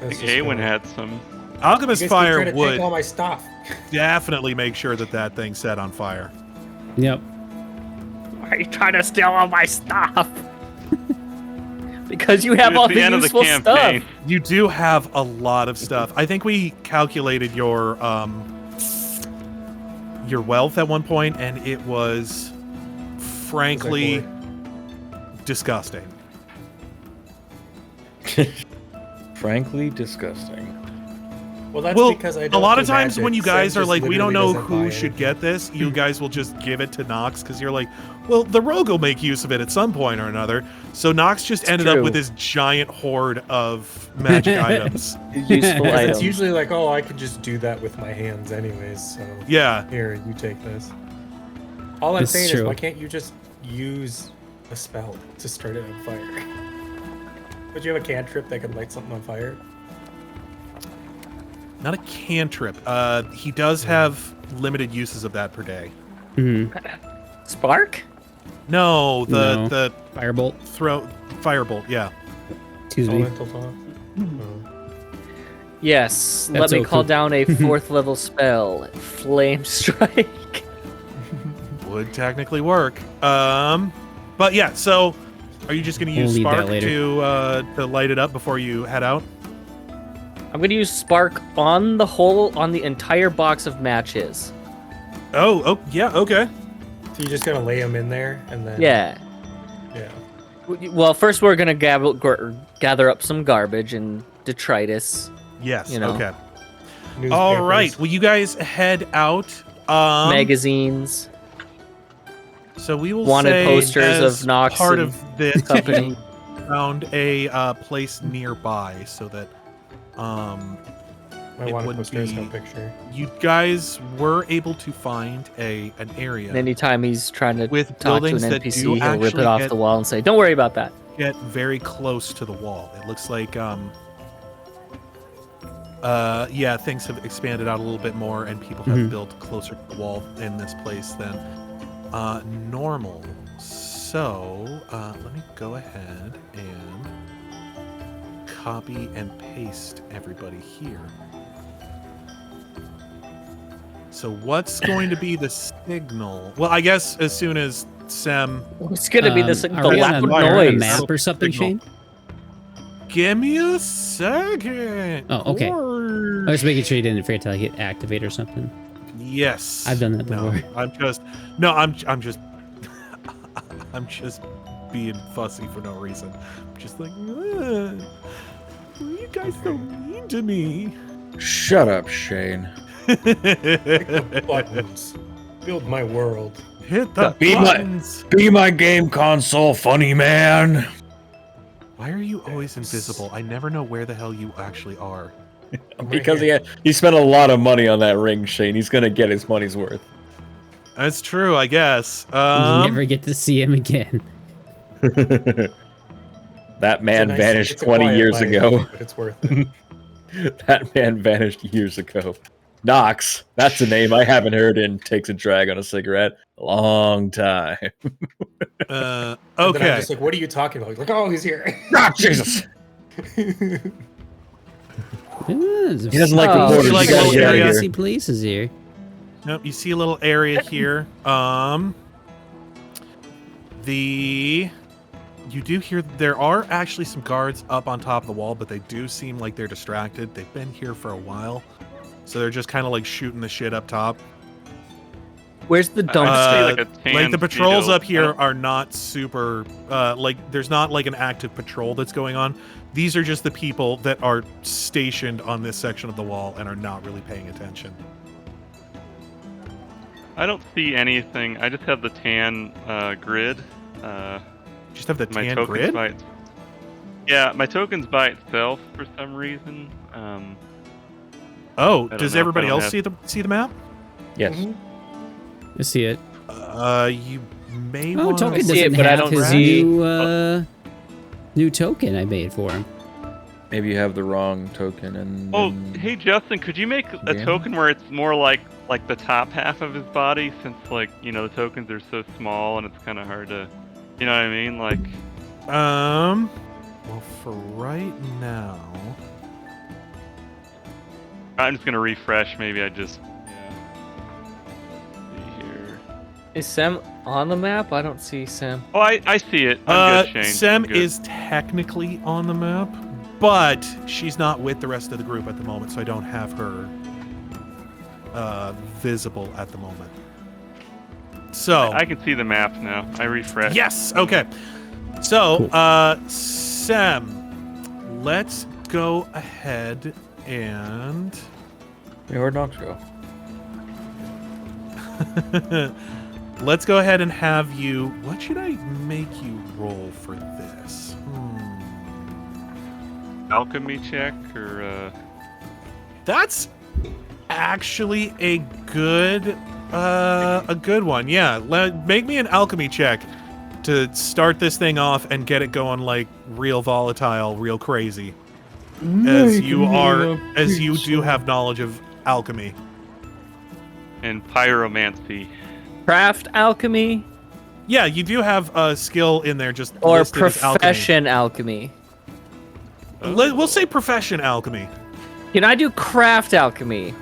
I think Aewen had some. Alchemist fire take would all my stuff. definitely make sure that thing's set on fire. Yep. Why are you trying to steal all my stuff? Because you have all the end of the useful campaign. stuff. You do have a lot of stuff. I think we calculated your wealth at one point, and it was frankly disgusting. Frankly, disgusting. Well, that's because I don't a lot of do times magic. when you Sam guys are just like, we don't know literally doesn't who buy should it. get this, you guys will just give it to Knox because you're like, well, the rogue will make use of it at some point or another. So Knox just ended up true. with this giant hoard of magic items. Useful items. It's usually like, oh, I could just do that with my hands anyways. So Yeah. here, you take this. All I'm It's saying true. is, why can't you just use a spell to start it on fire? Would you have a cantrip that could light something on fire? Not a cantrip. He does have limited uses of that per day. Spark? No, No. the Firebolt. firebolt, yeah. Excuse me. Elemental talk? Oh. Yes. That's Let me call Oku. down a 4th level spell. Flame Strike. Would technically work. But yeah, so are you just gonna We'll use leave that spark later. to light it up before you head out? I'm gonna use Spark on the entire box of matches. Oh, yeah, okay. So you're just gonna lay them in there and then Yeah. yeah. Well, first we're gonna gather up some garbage and detritus. Yes, You know. okay. All Newspapers. right, well, you guys head out. Magazines. So we will Wanted say posters as of Knox part and of this company. you found a place nearby so that My it wanted wouldn't poster has no be- picture. you guys were able to find an area Anytime he's trying to with talk to an buildings that NPC, do he'll rip actually it off get, the wall and say, "Don't worry about that." get very close to the wall. It looks like yeah, things have expanded out a little bit more and people have built closer to the wall in this place than normal. So let me go ahead and copy and paste everybody here. So what's going to be the signal? Well, I guess as soon as Sem... It's gonna be the Are we on loud a, are we on a noise. map or something, Signal. Shane? Give me a second. Oh, okay. Gorge. I was making sure you didn't forget to hit activate or something. Yes. I've done that before. I'm just I'm just being fussy for no reason. I'm just like, you guys so mean to me. Shut up, Shane. Buttons. Build my world. Hit the Be buttons. Be my game console, funny man. Why are you always invisible? I never know where the hell you actually are. Because he spent a lot of money on that ring, Shane. He's gonna get his money's worth. That's true, I guess. You never get to see him again. That man vanished it's a 20 quiet years life, ago. but it's worth it. That man vanished years ago. Knox, that's a name I haven't heard in Takes a Drag on a Cigarette a long time. And then I'm Okay. just like, what are you talking about? He's like, oh, he's here. Ah, Jesus! He He doesn't like Oh, reporters. you like You gotta little get out of areas? here. See places here. Nope, you see a little area here. You do hear there are actually some guards up on top of the wall, but they do seem like they're distracted. They've been here for a while, so they're just kind of like shooting the shit up top. Where's the I dumpster? see Like a tan the patrols speedo. up here are not super. Like there's not like an active patrol that's going on. These are just the people that are stationed on this section of the wall and are not really paying attention. I don't see anything. I just have the tan grid. Just have the My tan tokens grid. by yeah, my tokens by itself for some reason. Oh, I don't does know if everybody I don't else have- see the map? Yes. I see it. You may Oh, want Token see it, doesn't but I have don't his see- new token I made for him. Maybe you have the wrong token. And Oh, hey Justin, could you make a Yeah. token where it's more like the top half of his body, since like the tokens are so small and it's kind of hard to, you know what I mean? Like, Well, for right now, I'm just gonna refresh. Maybe I just see here. Is Sam on the map? I don't see Sam. Oh, I see it. I'm good, Shane. Sam I'm good. is technically on the map, but she's not with the rest of the group at the moment, so I don't have her visible at the moment. So I can see the map now. I refreshed. yes, okay. So Sam, let's go ahead and Hey, where'd Knox go? let's go ahead and have you. What should I make you roll for this? Alchemy check or That's actually a good one. Yeah, make me an alchemy check to start this thing off and get it going like real volatile, real crazy. As you do have knowledge of alchemy. and pyromancy. Craft alchemy Yeah, you do have a skill in there just or listed as alchemy. profession alchemy? We'll say profession alchemy. Can I do craft alchemy?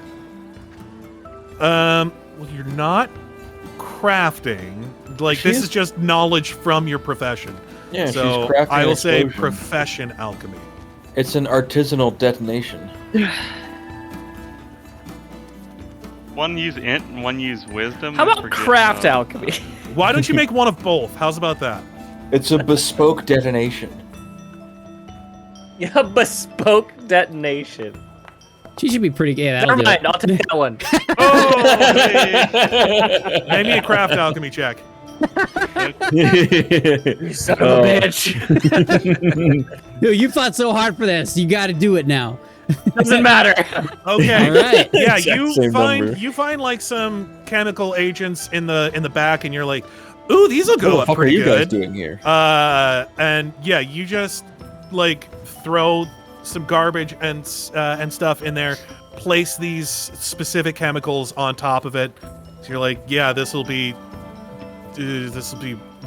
Well, you're not crafting. Like, this is just knowledge from your profession. Yeah, So she's crafting I will an say explosion. profession alchemy. It's an artisanal detonation. One use int and one use wisdom. How I about forget, craft alchemy? Why don't you make one of both? How's about that? It's a bespoke detonation. Yeah, bespoke detonation. She should be pretty good. Yeah, Never that'll do mind, it. I'll take that one. Oh, hey. Make me a craft alchemy check. You son of a bitch. Yo, you fought so hard for this. You got to do it now. Doesn't matter. Okay. All right. Yeah, Exact you same number. find like some chemical agents in the back, and you're like, ooh, these will go What the up fuck are pretty you guys good. doing here? And yeah, you just like throw some garbage and stuff in there, place these specific chemicals on top of it. So you're like, yeah, this will be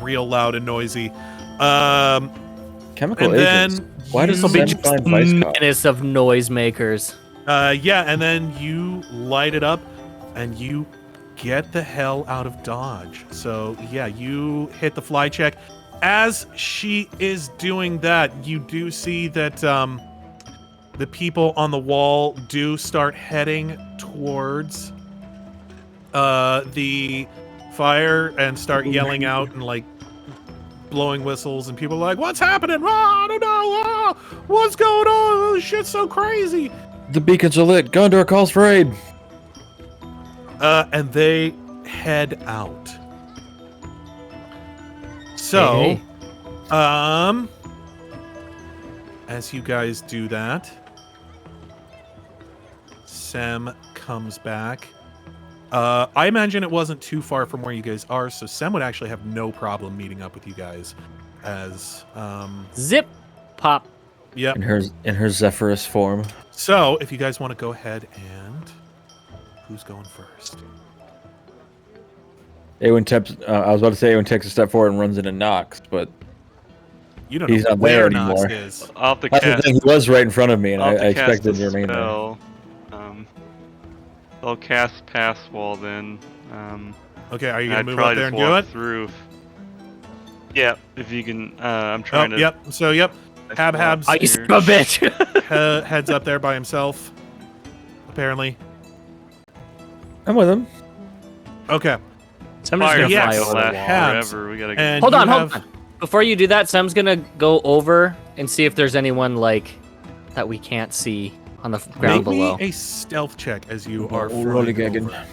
real loud and noisy. Chemical and agents. then Why does you- Sam find vice cop? Menace of noisemakers. yeah, and then you light it up, and you get the hell out of Dodge. So yeah, you hit the fly check. As she is doing that, you do see that the people on the wall do start heading towards the fire and start yelling out and like blowing whistles, and people are like, "What's happening? Oh, I don't know. Oh, what's going on? This shit's so crazy." The beacons are lit. Gondor calls for aid. And they head out. So, Hey, as you guys do that, Sam comes back. I imagine it wasn't too far from where you guys are, so Sam would actually have no problem meeting up with you guys. As, Zip pop. yep. In her Zephyrus form. So, if you guys want to go ahead and who's going first? Aewen taps. I was about to say Aewen takes a step forward and runs into Knox, but You don't He's know not where there Knox anymore. is. I'll have to that's the cast. thing. He was right in front of me, and I'll I have to cast expected a to remain there. spell. I'll cast pass wall then. Okay, are you I'd gonna move probably up there just and do walk it? through. Yeah, if you can. I'm Oh, trying to. yep. So, yep. Habhab's Oh, you son of a bitch. heads up there by himself. Apparently. I'm with him. Okay. So I'm just Fire gonna yes. fly over the wall. Habs. Forever. We gotta. And Hold you on, have- hold on. Before you do that, Sam's gonna go over and see if there's anyone like that we can't see on the ground Make below. me a stealth check as you are Oh, floating Rolligaggin. over.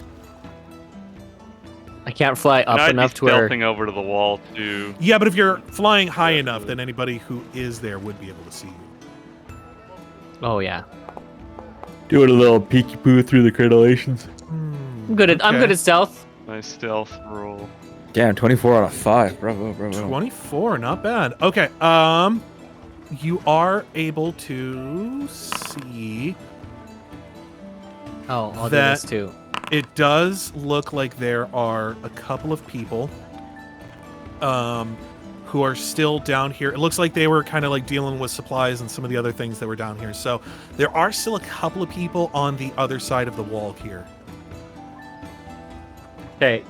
I can't fly And up I'd enough be to where. stealthing over to the wall too. Yeah, but if you're flying high enough, then anybody who is there would be able to see you. Oh yeah, Doing a little peeky poo through the crenulations. I'm good at Okay. stealth. My stealth roll. Damn, 24 out of 5. Bravo, bravo. 24, not bad. Okay, You are able to see Oh, I'll do that this too. it does look like there are a couple of people who are still down here. It looks like they were kind of like dealing with supplies and some of the other things that were down here. So there are still a couple of people on the other side of the wall here. Okay.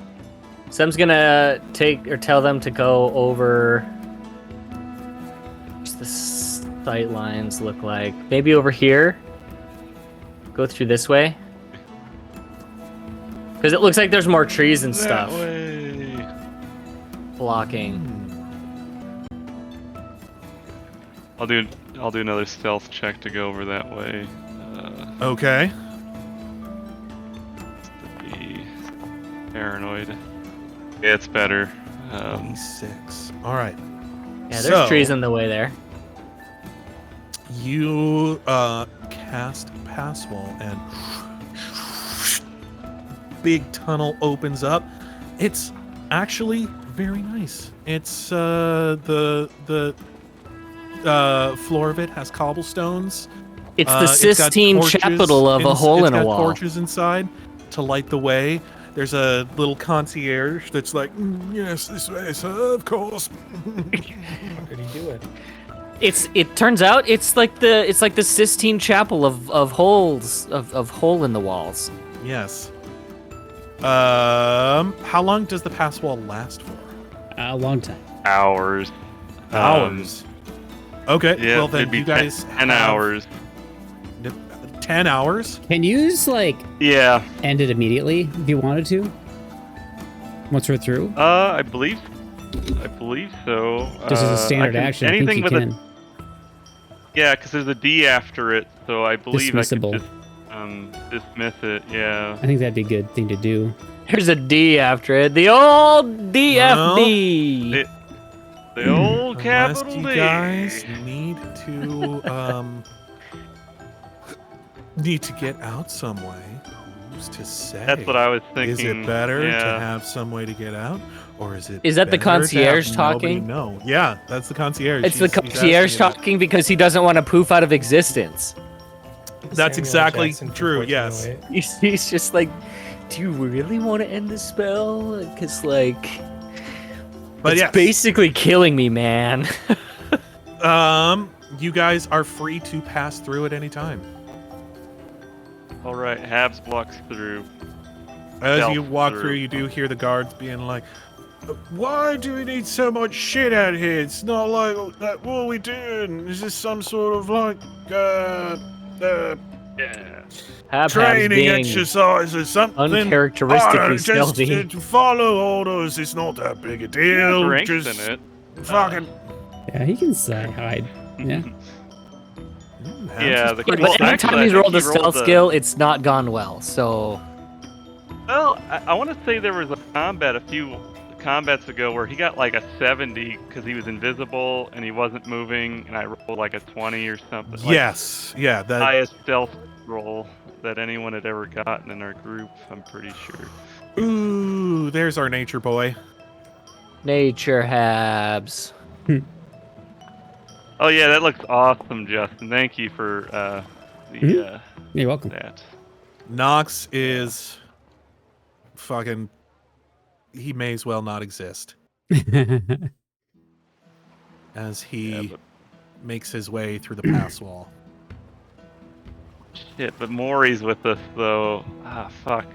Sem's gonna tell them to go over. What's the sight lines look like? Maybe over here. Go through this way. Because it looks like there's more trees and stuff That way. blocking. I'll do another stealth check to go over that way. Okay. To be paranoid. Yeah, it's better. 26. All right. Yeah, there's So, trees in the way there. You cast pass wall and big tunnel opens up. It's actually very nice. It's the floor of it has cobblestones. It's the It's got Sistine torches Chapel of a hole in a It's wall. got torches inside to light the way. There's a little concierge that's like, yes, this way, sir, of course. How did he do it? It turns out it's like the Sistine Chapel of holes of hole in the walls. Yes. How long does the pass wall last for? A long time. Hours. Hours. Okay. Yeah, well then it'd be you guys 10 have hours. 10 hours. Can you just like Yeah. end it immediately if you wanted to? Once we're through? I believe so. This is a I standard can- action. I think Anything you with can. yeah, because there's a D after it, so I believe I Dismissible. can just dismiss it. Yeah. I think that'd be a good thing to do. There's a D after it. The old DFD. It- The old Unless capital you D. guys need to get out some way. Who's to say? That's what I was thinking. Is it better yeah. to have some way to get out, or is it? Is that the better to have concierge nobody talking? know? Yeah, that's the concierge. It's the He's concierge asking you that. talking because he doesn't want to poof out of existence. That's Samuel exactly Jackson from true, yes. 1408. He's just like, do you really want to end the spell? Because like, But it's yes. basically killing me, man. You guys are free to pass through at any time. All right, Habs walks through. As Stealth you walk through. through, you do hear the guards being like, "Why do we need so much shit out here? It's not like that. What are we doing? Is this some sort of like Yeah. Habhab's training being exercise or something? uncharacteristically stealthy. Just follow orders. It's not that big a deal. Drinks Just in it. fucking." Yeah, he can say hide. Yeah. Yeah, the Yeah, Well, but anytime actually, I he's think rolled a he rolled stealth the- skill, it's not gone well. So Well, I want to say there was a combat a few combats ago where he got like a 70 because he was invisible and he wasn't moving, and I rolled like a 20 or something. Like, Yes. Yeah. That. highest stealth roll that anyone had ever gotten in our group, I'm pretty sure. Ooh, there's our nature boy. nature Habs. Oh yeah, that looks awesome, Justin. Thank you for You're welcome. that. Knox is fucking. He may as well not exist as he Yeah, but- makes his way through the pass wall. Shit, but Maury's with us though. Ah, fuck.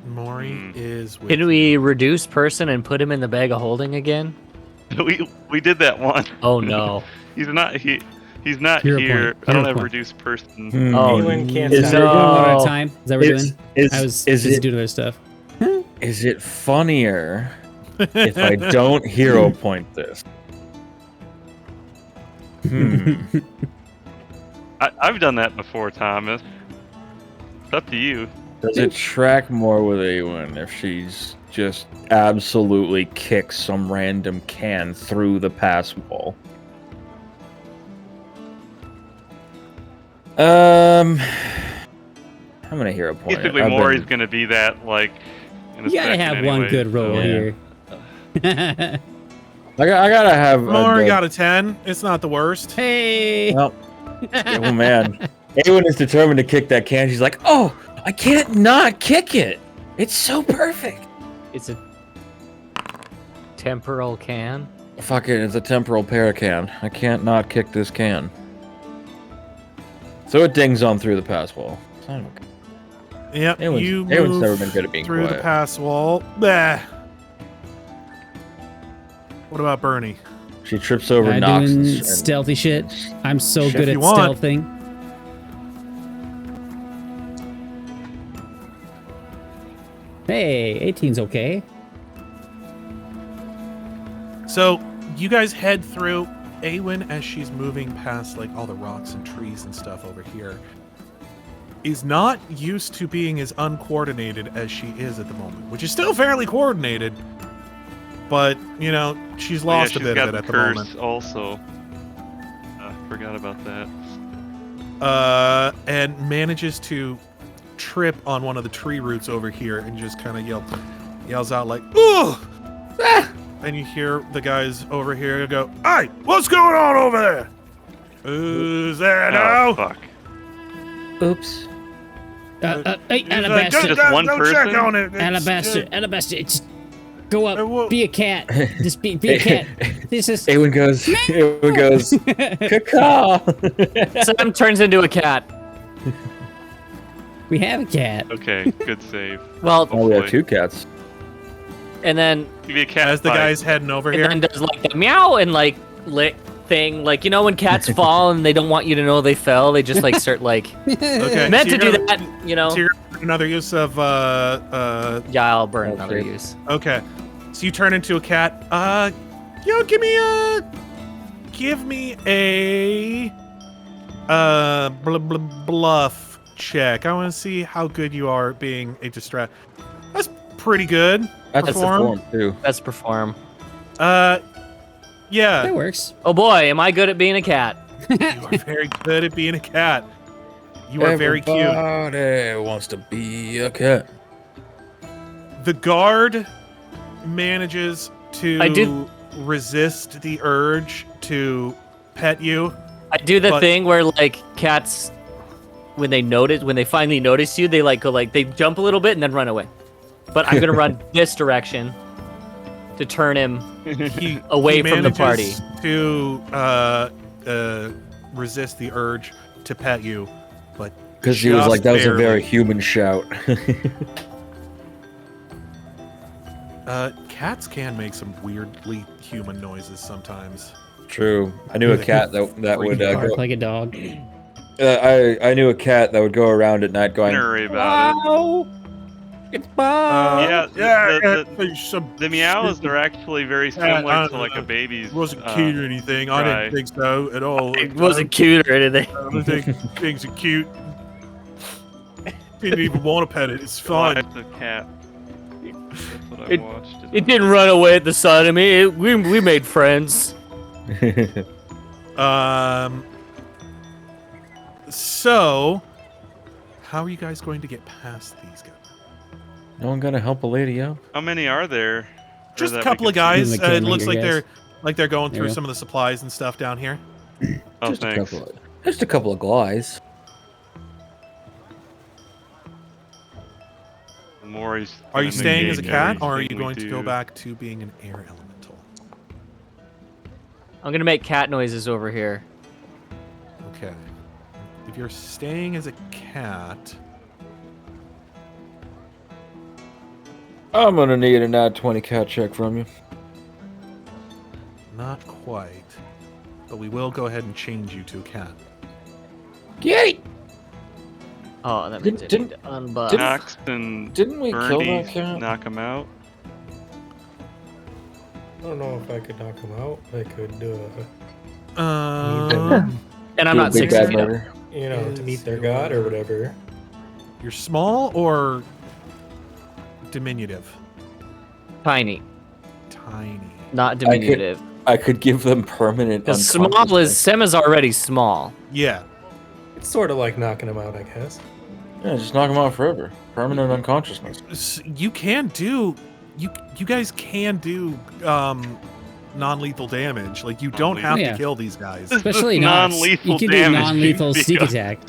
Maury is with Can we reduce person and put him in the bag of holding again? we did that once. Oh no. He's not he's not Hero here. point, I don't hero have point. reduced person. Oh, Anyone can't Is stop. We're doing one at No. a time. Is that what we're doing? I was is busy it doing other stuff. is it funnier if I don't hero point this? I've done that before, Thomas. It's up to you. Does it track more with Aewen if she's just absolutely kicks some random can through the pass wall? I'm gonna hero point. Basically, I've Maury's been- gonna be that like. In a You gotta second have one anyway, good roll so- Yeah. here. I gotta have. More got a 10. It's not the worst. Hey. Well, oh man, Aewen is determined to kick that can. She's like, "Oh, I can't not kick it. It's so perfect." It's a temporal can. Fuck it, it's a temporal paracan. I can't not kick this can. So it dings on through the pass wall. Son of a- Yep, you Aewen's move never been good at being through the quiet. pass wall. Bah. What about Bernie? She trips over I'm Knox. doing and- stealthy shit. I'm so If good you at want. stealthing. Hey, 18's okay. So you guys head through. Aewen, as she's moving past like all the rocks and trees and stuff over here, is not used to being as uncoordinated as she is at the moment, which is still fairly coordinated. But you know, she's lost a bit of it at the moment. Also, forgot about that. And manages to trip on one of the tree roots over here and just kind of yells out like, "Ugh!" And you hear the guys over here go, "Hey, what's going on over there? Who's there now?" Oh, fuck. Oops. Hey, He's like, Alabaster, Just one go person? check on it. It's, Alabaster, Alabaster, just go up, be a cat. Just be a cat. This is Aewen goes. Aewen goes. Caw. Sam turns into a cat. we have a cat. Okay, good save. Well, Oh, we have 2 cats. and then Give me a cat As the fight. guy's heading over here. and then does like the meow and like lick thing, like you know when cats fall and they don't want you to know they fell, they just like start like Okay, meant so to you're do gonna- that, you know. So you're another use of Yeah, I'll burn Okay. another use. Okay, so you turn into a cat. Give me a bluff check. I want to see how good you are at being a distract. That's pretty good. That's a Perform. form too. Let's perform. Yeah, That works. Oh boy, am I good at being a cat? you are very good at being a cat. You are very cute. Everybody wants to be a cat. The guard manages to I do- resist the urge to pet you. I do the But- thing where like cats, when they finally notice you, they like go like they jump a little bit and then run away. But I'm gonna run this direction to turn him He away he from the party. manages to resist the urge to pet you, but Because he was like, that was a very barely. human shout. Cats can make some weirdly human noises sometimes. True. I knew a cat that would Bark go, like a dog. I knew a cat that would go around at night going, Don't worry about it's Bob. Yeah, some it. The meows are actually very similar to like a baby's. wasn't cute or anything. I right. didn't think so at all. It wasn't cute or anything. I don't think things are cute. Didn't even want to pet it. It's Why fine. it's a cat. That's what I It- watched. It didn't run away at the sight of me. We made friends. So, how are you guys going to get past these guys? No one gonna help a lady out? How many are there? Or Just a that we couple of can see? guys. The can It looks like linger they're going There through you go. some of the supplies and stuff down here. Oh, just thanks. just a couple of guys. Mrohy's Are you gonna staying as a negate cat, or are you everything we going to go do. back to being an air elemental? I'm gonna make cat noises over here. Okay. If you're staying as a cat, I'm gonna need a nat 20 cat check from you. not quite. But we will go ahead and change you to a cat. Yay! Oh, that means I Didn't- need to unbuff. didn't- Knox and Didn't we kill Bernie that cat? knock him out. I don't know if I could knock him out. I could, And I'm Do a not big 6 bad feet up. murder. you know, to meet their god or whatever. You're small or diminutive? Tiny, Tiny. not diminutive. I could give them permanent. Because small is unconsciousness. Sem is already small. Yeah. It's sort of like knocking him out, I guess. Yeah, just knock them out forever. Permanent unconsciousness. You can do. You guys can do non-lethal damage. Like you don't have Yeah. to kill these guys. Especially Knox. non-lethal You can do damage non-lethal being sneak begun. attack.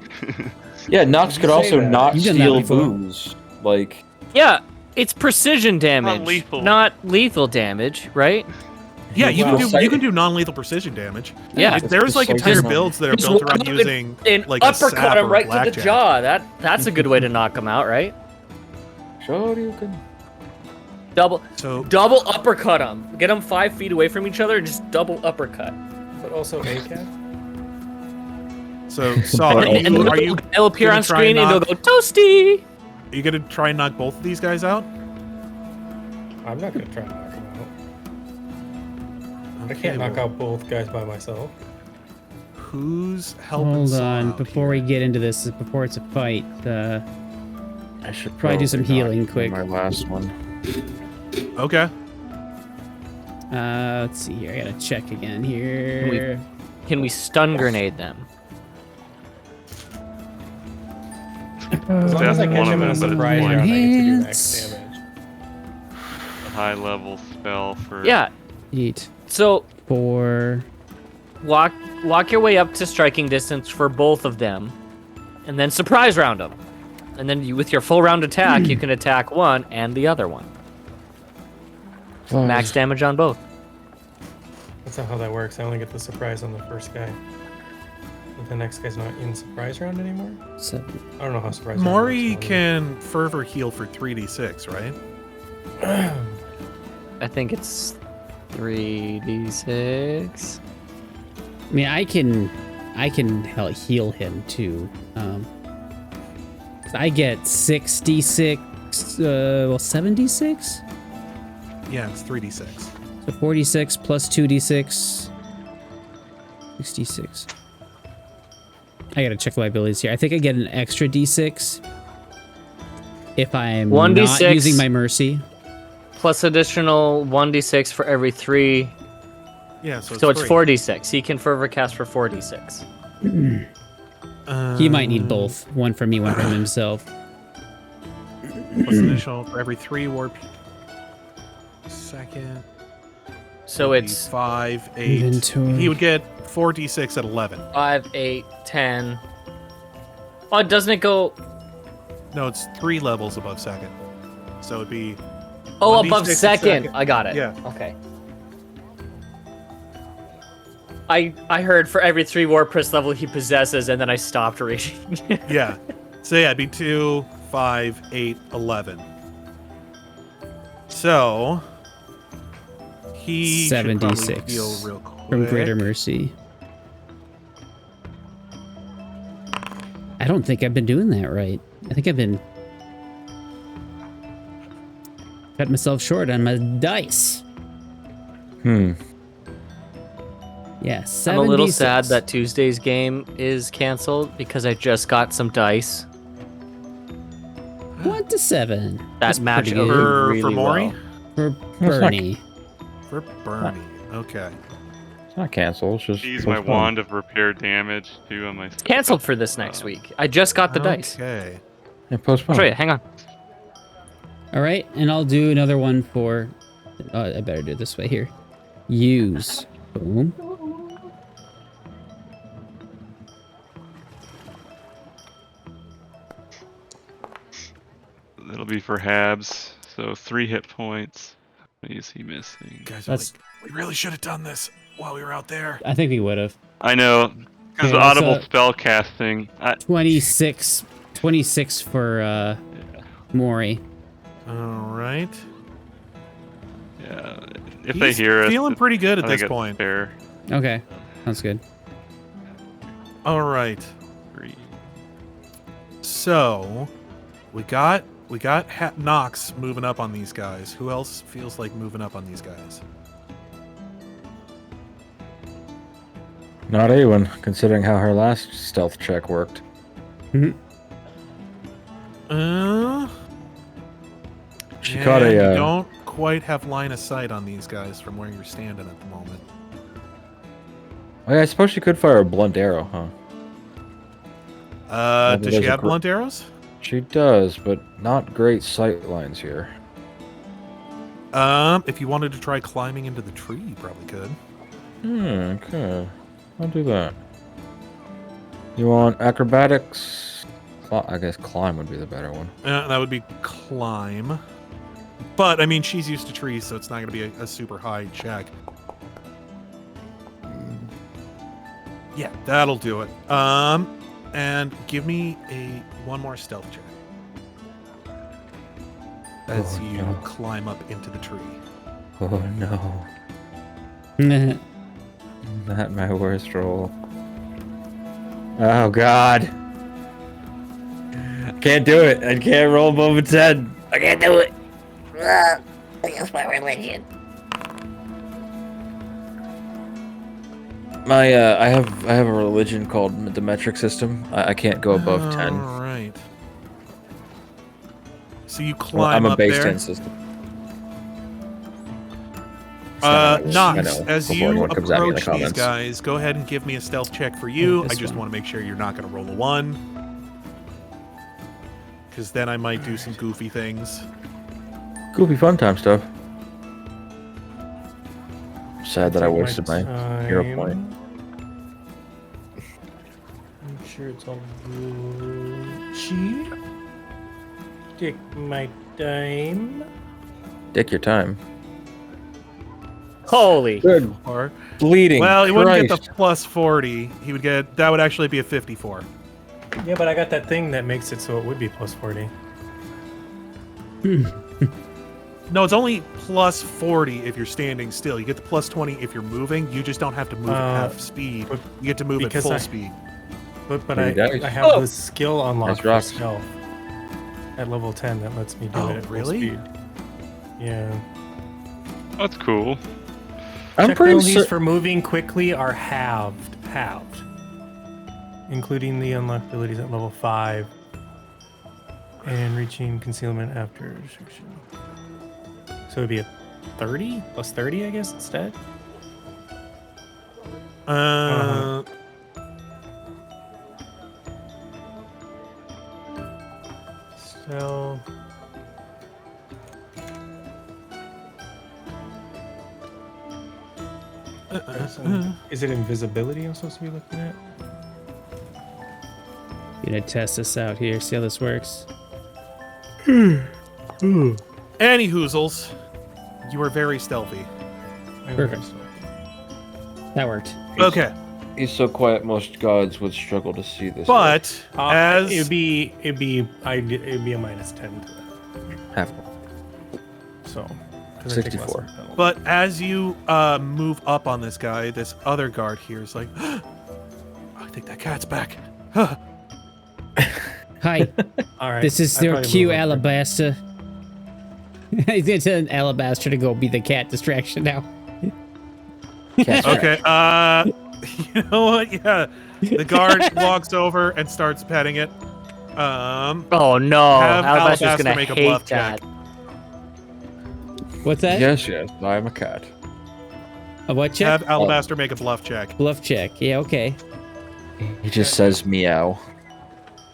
Yeah, Knox could say also that? not You've done that steal before. booze. Like, Yeah, it's precision damage, lethal. not lethal damage, right? Yeah, you Well, can do non-lethal precision damage. Yeah. There's like entire Just- builds that are Just built walk around up using and like a uppercut sap him or right to the blackjack. jaw. That's a good way to knock him out, right? sure you can. Double So uppercut him. Get them 5 feet away from each other and just double uppercut. But also ACAT. Saw, are And you they'll appear gonna on try screen and they'll knock- go toasty. are you gonna try and knock both of these guys out? I'm not gonna try to knock him out. I can't knock well, out both guys by myself. Who's helping? Hold Saw on, out before here? we get into this, before it's a fight, I should Probably do some knock healing quick. My last one. Okay. let's see here. I gotta check again here. Can we stun grenade them? As long as I That's catch one him of in a them, but it's surprise one. round, I get to do Hands. max damage. A high level spell for. Yeah. 8, So 4. walk your way up to striking distance for both of them, and then surprise round them. And then with your full round attack, you can attack one and the other one. Max damage on both. That's not how that works. I only get the surprise on the first guy. But the next guy's not in surprise round anymore? 7. I don't know how surprise round Mrohy works. can fervor heal for 3d6, right? I think it's 3d6. I mean, I can heal him too. 'Cause I get 6d6. 7d6. Yeah, it's 3d6. So 46 plus 2d6. 66. I gotta check my abilities here. I think I get an extra d6 if I'm 1d6. not using my mercy. Plus additional 1d6 for every 3. Yeah, So it's three. 4d6. He can fervor cast for 4d6. He might need both. One for me, one for himself. Plus additional for every 3 warp. Second. So would be it's 5, 8. Inventory. He would get 4d6 at 11. 5, 8, 10. Oh, doesn't it go... No, it's 3 levels above second. So it'd be. Oh, 1d6 above at second. I got it. Yeah. Okay. I heard for every 3 warpriest level he possesses, and then I stopped reading. Yeah. So yeah, it'd be 2, 5, 8, 11. So he should probably 76 heal real quick. From Greater Mercy. I don't think I've been doing that right. I think I've been cut myself short on my dice. Yeah, 76. I'm a little sad that Tuesday's game is canceled because I just got some dice. 1 to 7. That That's match pretty over good. For really Mrohy? well. For Bernie. For Bernie. Okay. It's not canceled. It's just. Use my postponed. wand of repair damage too on my. Canceled for this next week. I just got the dice. Okay. Yeah, I'll postponed. show you. Hang on. All right, and I'll do another one for. I better do it this way here. Use. Boom. It'll be for Habs. So 3 hit points. How many is he missing? Guys, That's- we really should have done this while we were out there. I think we would have. I know. Because Okay, that's audible a- spell casting. 26 for Mori. All right. Yeah. If they He's hear us, feeling pretty good at I think this it's point. fair. Okay, that's good. All right. 3. So, we got Knox moving up on these guys. Who else feels like moving up on these guys? Not Aewen, considering how her last stealth check worked. She yeah, caught a. you Uh, don't quite have line of sight on these guys from where you're standing at the moment. oh, yeah, I suppose she could fire a blunt arrow, huh? Does there's she a have blunt arrows? She does, but not great sight lines here. If you wanted to try climbing into the tree, you probably could. Okay. I'll do that. You want acrobatics? I guess climb would be the better one. That would be climb. But, I mean, she's used to trees, so it's not going to be a super high check. Yeah, that'll do it. And give me one more stealth check. As you climb up into the tree. Oh no. Not my worst roll. Oh god. I can't do it. I can't roll above a 10. I can't do it. Against my religion. I have a religion called the metric system. I can't go above 10. All right. So you climb I'm a up base there. 10 system. Knox, as you comes at me in the approach these comments. guys, go ahead and give me a stealth check for you. I just want to make sure you're not going to roll a 1. Because then I might do some goofy things. Goofy fun time stuff. Sad that I wasted my hero point. I'm sure it's all Gucci. Take my time. Take your time. Holy. Good. Or, Bleeding. well, he wouldn't get Christ. the plus 40. He would get, that would actually be a 54. Yeah, but I got that thing that makes it so it would be plus 40. No, it's only plus 40 if you're standing still. You get the plus 20 if you're moving. You just don't have to move at half speed. but You get to move at because full speed. But Hey, I guys. have the skill unlocked Nice for rocks. stealth at level 10 that lets me do Oh, it at full really? speed. Yeah. That's cool. I'm Check pretty penalties sure. for moving quickly are halved, including the unlocked abilities at level 5 and reaching concealment after restriction. So it'd be a 30 plus 30, I guess, instead. So is it invisibility I'm supposed to be looking at? Gonna test this out here, see how this works. Any hoozles, you are very stealthy. Perfect. That worked. Okay, He's so quiet, most gods would struggle to see this. but as it'd be a minus 10 to that. half. So 'cause I take less 64. of a penalty. but as you move up on this guy, this other guard here is like, I think that cat's back. Hi, All right. this is I their probably cue, move over. Alabaster. He's gonna tell Alabaster to go be the cat distraction now. Okay, you know what? Yeah, the guard walks over and starts petting it. Oh no. Have Alabaster's Alabaster gonna make a hate bluff that. check. What's that? Yes, I am a cat. A what check? Have Alabaster make a bluff check. Bluff check. Yeah, okay. He just says meow.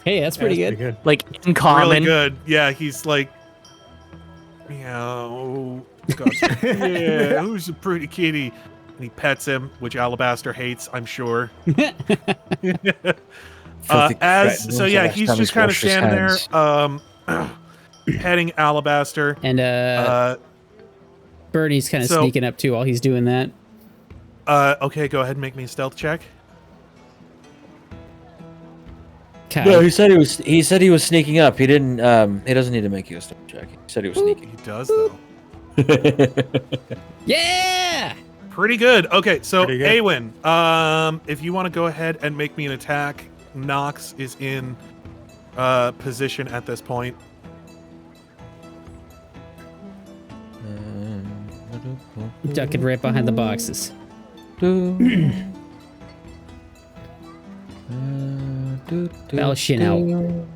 Hey, that's pretty Yeah, good. Like in common. Really good. Yeah, he's like, meow. Yeah, who's a pretty kitty? And he pets him, which Alabaster hates, I'm sure. So yeah, he's just kind of standing there, petting Alabaster. And Bernie's kind of so- sneaking up too while he's doing that. Okay, go ahead and make me a stealth check. Kai. No, he said he was sneaking up. He didn't. He doesn't need to make you a stealth check. He said he was He sneaking. does though. Yeah. Pretty good. Okay, so Pretty good. Aewen, if you want to go ahead and make me an attack, Knox is in position at this point. Ducking right behind the boxes. Belching out.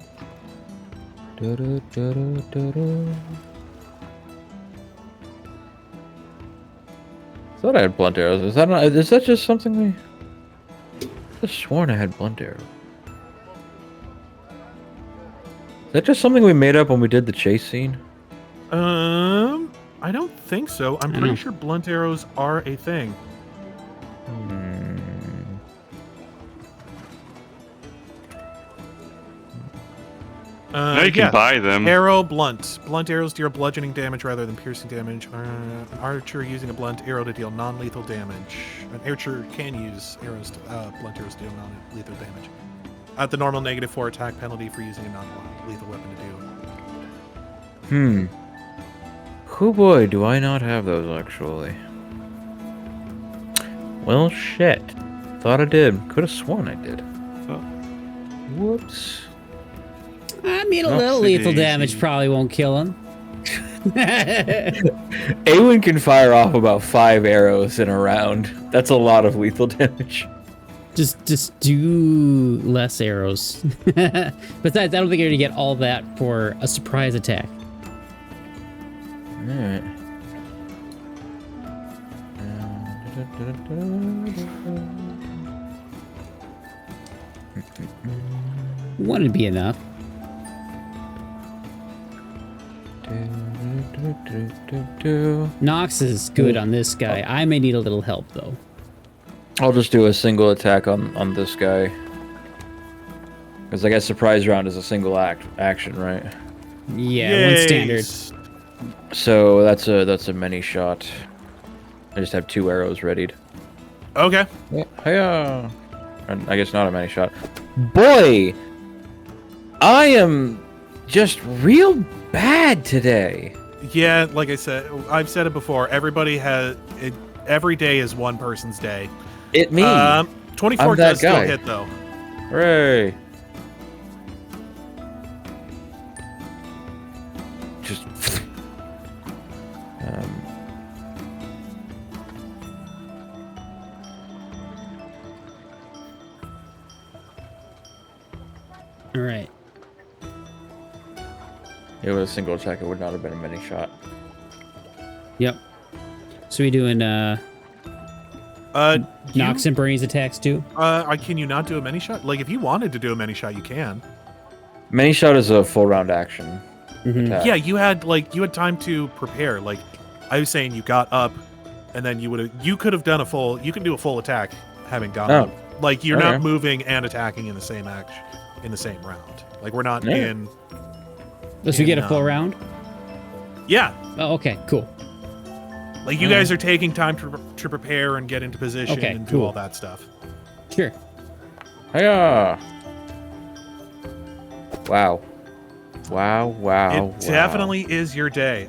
Thought I had blunt arrows. Is that just something we? I could have sworn I had blunt arrows. Is that just something we made up when we did the chase scene? I I don't think so. I'm pretty sure blunt arrows are a thing. Now you can buy them. Arrow blunt. Blunt arrows deal bludgeoning damage rather than piercing damage. Archer using a blunt arrow to deal non-lethal damage. An archer can use arrows to, blunt arrows to deal non-lethal damage. At the normal -4 attack penalty for using a non-lethal weapon to do. Oh boy, do I not have those actually. Well, shit. Thought I did. Could have sworn I did. Oh. Whoops. I mean, a little lethal damage probably won't kill him. Aewen can fire off about 5 arrows in a round. That's a lot of lethal damage. Just do less arrows. Besides, I don't think you're gonna get all that for a surprise attack. Alright. One would be enough. Knox is good on this guy. I may need a little help though. I'll just do a single attack on this guy. Because I guess surprise round is a single action, right? Yeah, one standard. So that's a many shot. I just have 2 arrows readied. Okay. Yeah. Hiya. And I guess not a many shot. Boy, I am just real bad today. Yeah, like I said, I've said it before. Everybody has every day is one person's day. It me. 24 does still hit though. Hooray. Just All right. It was a single attack. It would not have been a mini shot. Yep. So we doing Knox and Bernie's attacks too? Can you not do a many shot? Like if you wanted to do a many shot, you can. Many shot is a full round action. Attack. Yeah, you had time to prepare. Like I was saying, you got up, and then you could have done you can do a full attack having gone up. Like you're not moving and attacking in the same action in the same round. Like we're not in. Does we get a full round? Yeah. Oh, okay, cool. Like you guys are taking time to prepare and get into position and do all that stuff. Sure. Hiya. Wow. Wow. It definitely is your day.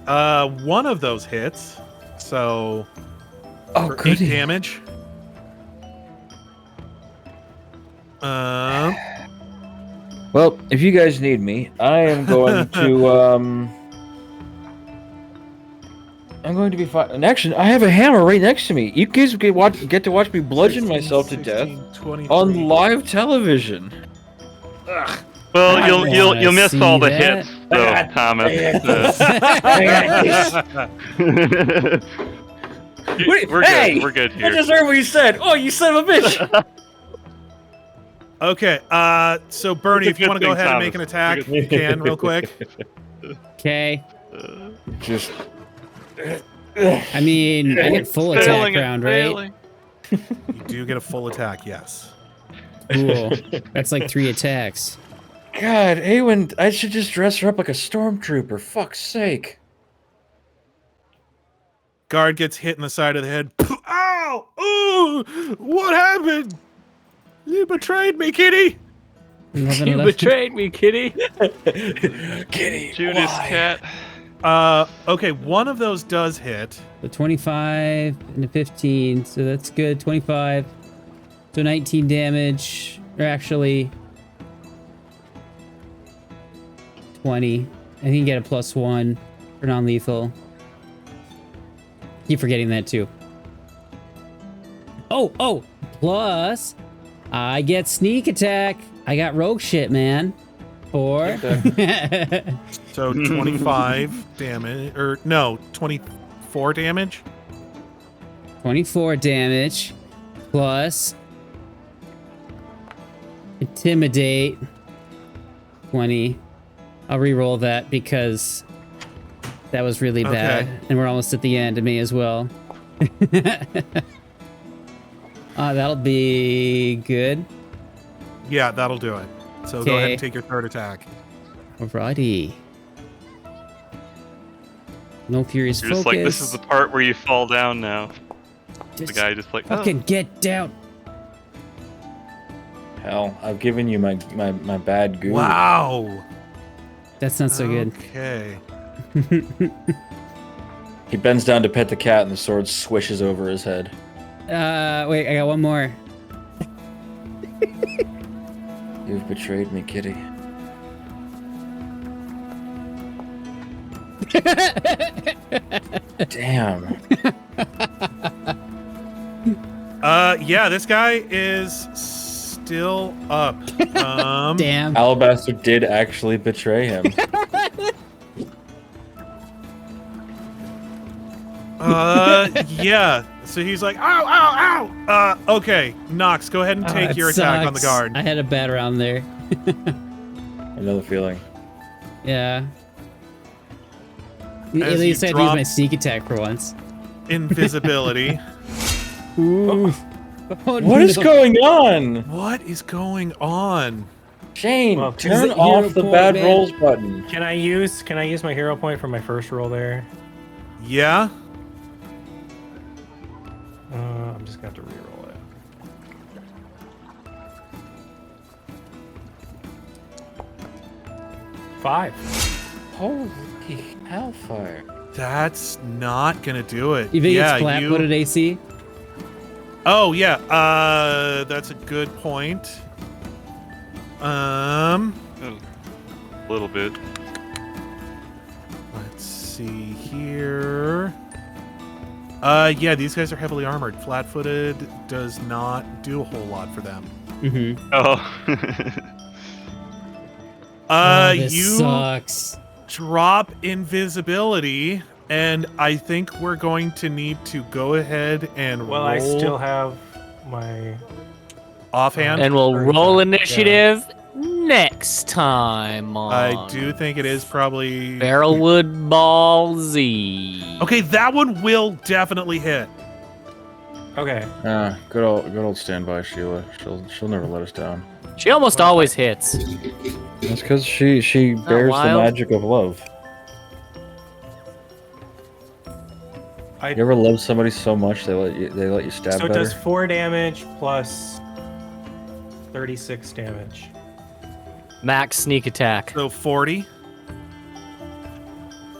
One of those hits. So for 8 damage. Well, if you guys need me, I am going to I'm going to be fine. And actually, I have a hammer right next to me. You guys get to watch me bludgeon myself to death on live television. Ugh. Well, you'll miss all the hits, though, Thomas. We're good here. I just heard what you said. Oh, you son of a bitch! Okay, so Bernie, if you want to go ahead and make an attack, you can real quick. Okay. Just. I mean, I get full attack round, right? You do get a full attack, yes. Cool. That's like 3 attacks. God, Aewen, I should just dress her up like a stormtrooper. Fuck's sake. Guard gets hit in the side of the head. Ow! Ooh! What happened? You betrayed me, kitty! You betrayed me, kitty! Kitty, Judas cat. Okay, one of those does hit. The 25 and the 15, so that's good. 25. So 19 damage. Or actually 20. I think you get a +1 for non-lethal. Keep forgetting that too. Oh! Plus, I get sneak attack. I got rogue shit, man. 4. So 25 damage, or no, 24 damage. 24 damage plus intimidate 20. I'll re-roll that because That was really bad. And we're almost at the end of me as well. That'll be good. Yeah, that'll do it. So go ahead and take your third attack. Alrighty. No furious You're focus. just like, this is the part where you fall down now. The guy just like, fucking get down. Hell, I've given you my bad goo. Wow. That's not so good. Okay. He bends down to pet the cat and the sword swishes over his head. Wait, I got one more. You've betrayed me, kitty. Damn. Yeah, this guy is still up. Damn. Alabaster did actually betray him. Yeah. So he's like, ow, ow, ow. Okay, Knox, go ahead and take your attack on the guard. I had a bad round there. Another feeling. Yeah. As At least you I had to use drop my sneak attack for once. Invisibility. Ooh. Oh, What is going on? What is going on? Shane, Well, turn hero off the point, bad man. rolls button. Can I use my hero point for my first roll there? Yeah? I'm just gonna have to reroll it. 5. Holy hellfire. That's not gonna do it. You think yeah, it's flat-footed AC? Oh yeah, that's a good point. A little bit. Let's see here. Yeah, these guys are heavily armored. Flat-footed does not do a whole lot for them. Mm-hmm. This You sucks. drop invisibility, and I think we're going to need to go ahead and Well, roll I still have my. offhand. And we'll Sorry, roll yeah. initiative next time on I do think it is probably Feralwood Ball Z. Okay, that one will definitely hit. Okay. Good old standby Sheila. She'll never let us down. She almost always hits. That's because she bears the wild? magic of love. I, You ever love somebody so much they let you stab so it better? does 4 damage plus 36 damage. Max sneak attack. So 40.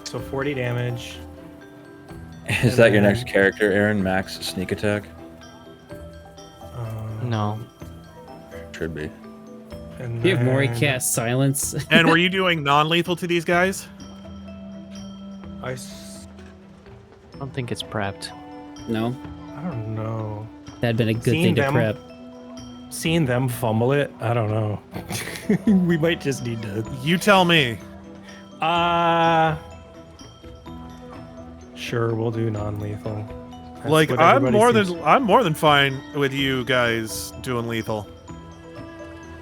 So 40 damage. Is that your next character, Aaron? Max sneak attack? No. Should be. And You have Mrohy then cast silence. And were you doing non-lethal to these guys? I don't think it's prepped. No, don't know. that'd been a good Seeing thing to them- prep. Seeing them fumble it, I don't know. We might just need to. You tell me. Sure, we'll do non-lethal. That's Like what I'm everybody seems- I'm more than fine with you guys doing lethal.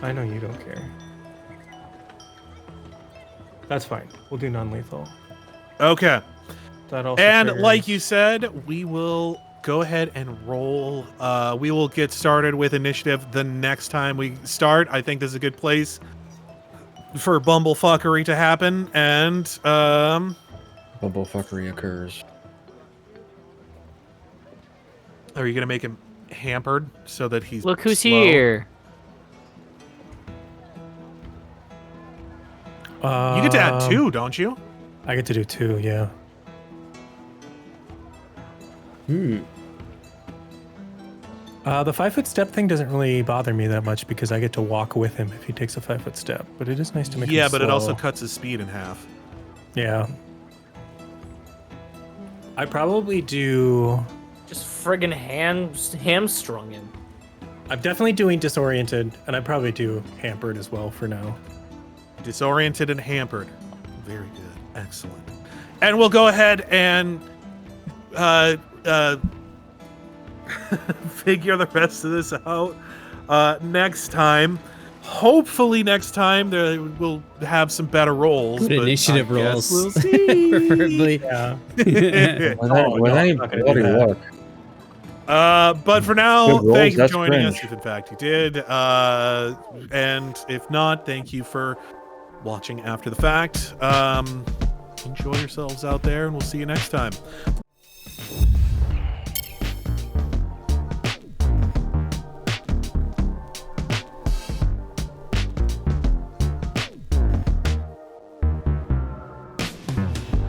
I know you don't care. That's fine. We'll do non-lethal. Okay. That also And triggers- like you said, we will go ahead and roll. We will get started with initiative the next time we start. I think this is a good place for bumblefuckery to happen. And Bumblefuckery occurs. are you gonna make him hampered so that he's Look who's slow? here. You get to add 2, don't you? I get to do 2, yeah. The 5-foot step thing doesn't really bother me that much because I get to walk with him if he takes a 5-foot step. But it is nice to make him Yeah, but it also slow. cuts his speed in half. Yeah. I probably do. Just friggin' hamstrung him. I'm definitely doing disoriented, and I probably do hampered as well for now. Disoriented and hampered. Very good. Excellent. And we'll go ahead and figure the rest of this out next time. Hopefully next time we'll have some better rolls. Good but initiative I guess rolls. We'll see. Preferably. Yeah. Was that not gonna bloody do that. work? But for now, Good rolls, thank you for that's joining us, cringe. if in fact you did. And if not, thank you for watching after the fact. Enjoy yourselves out there, and we'll see you next time.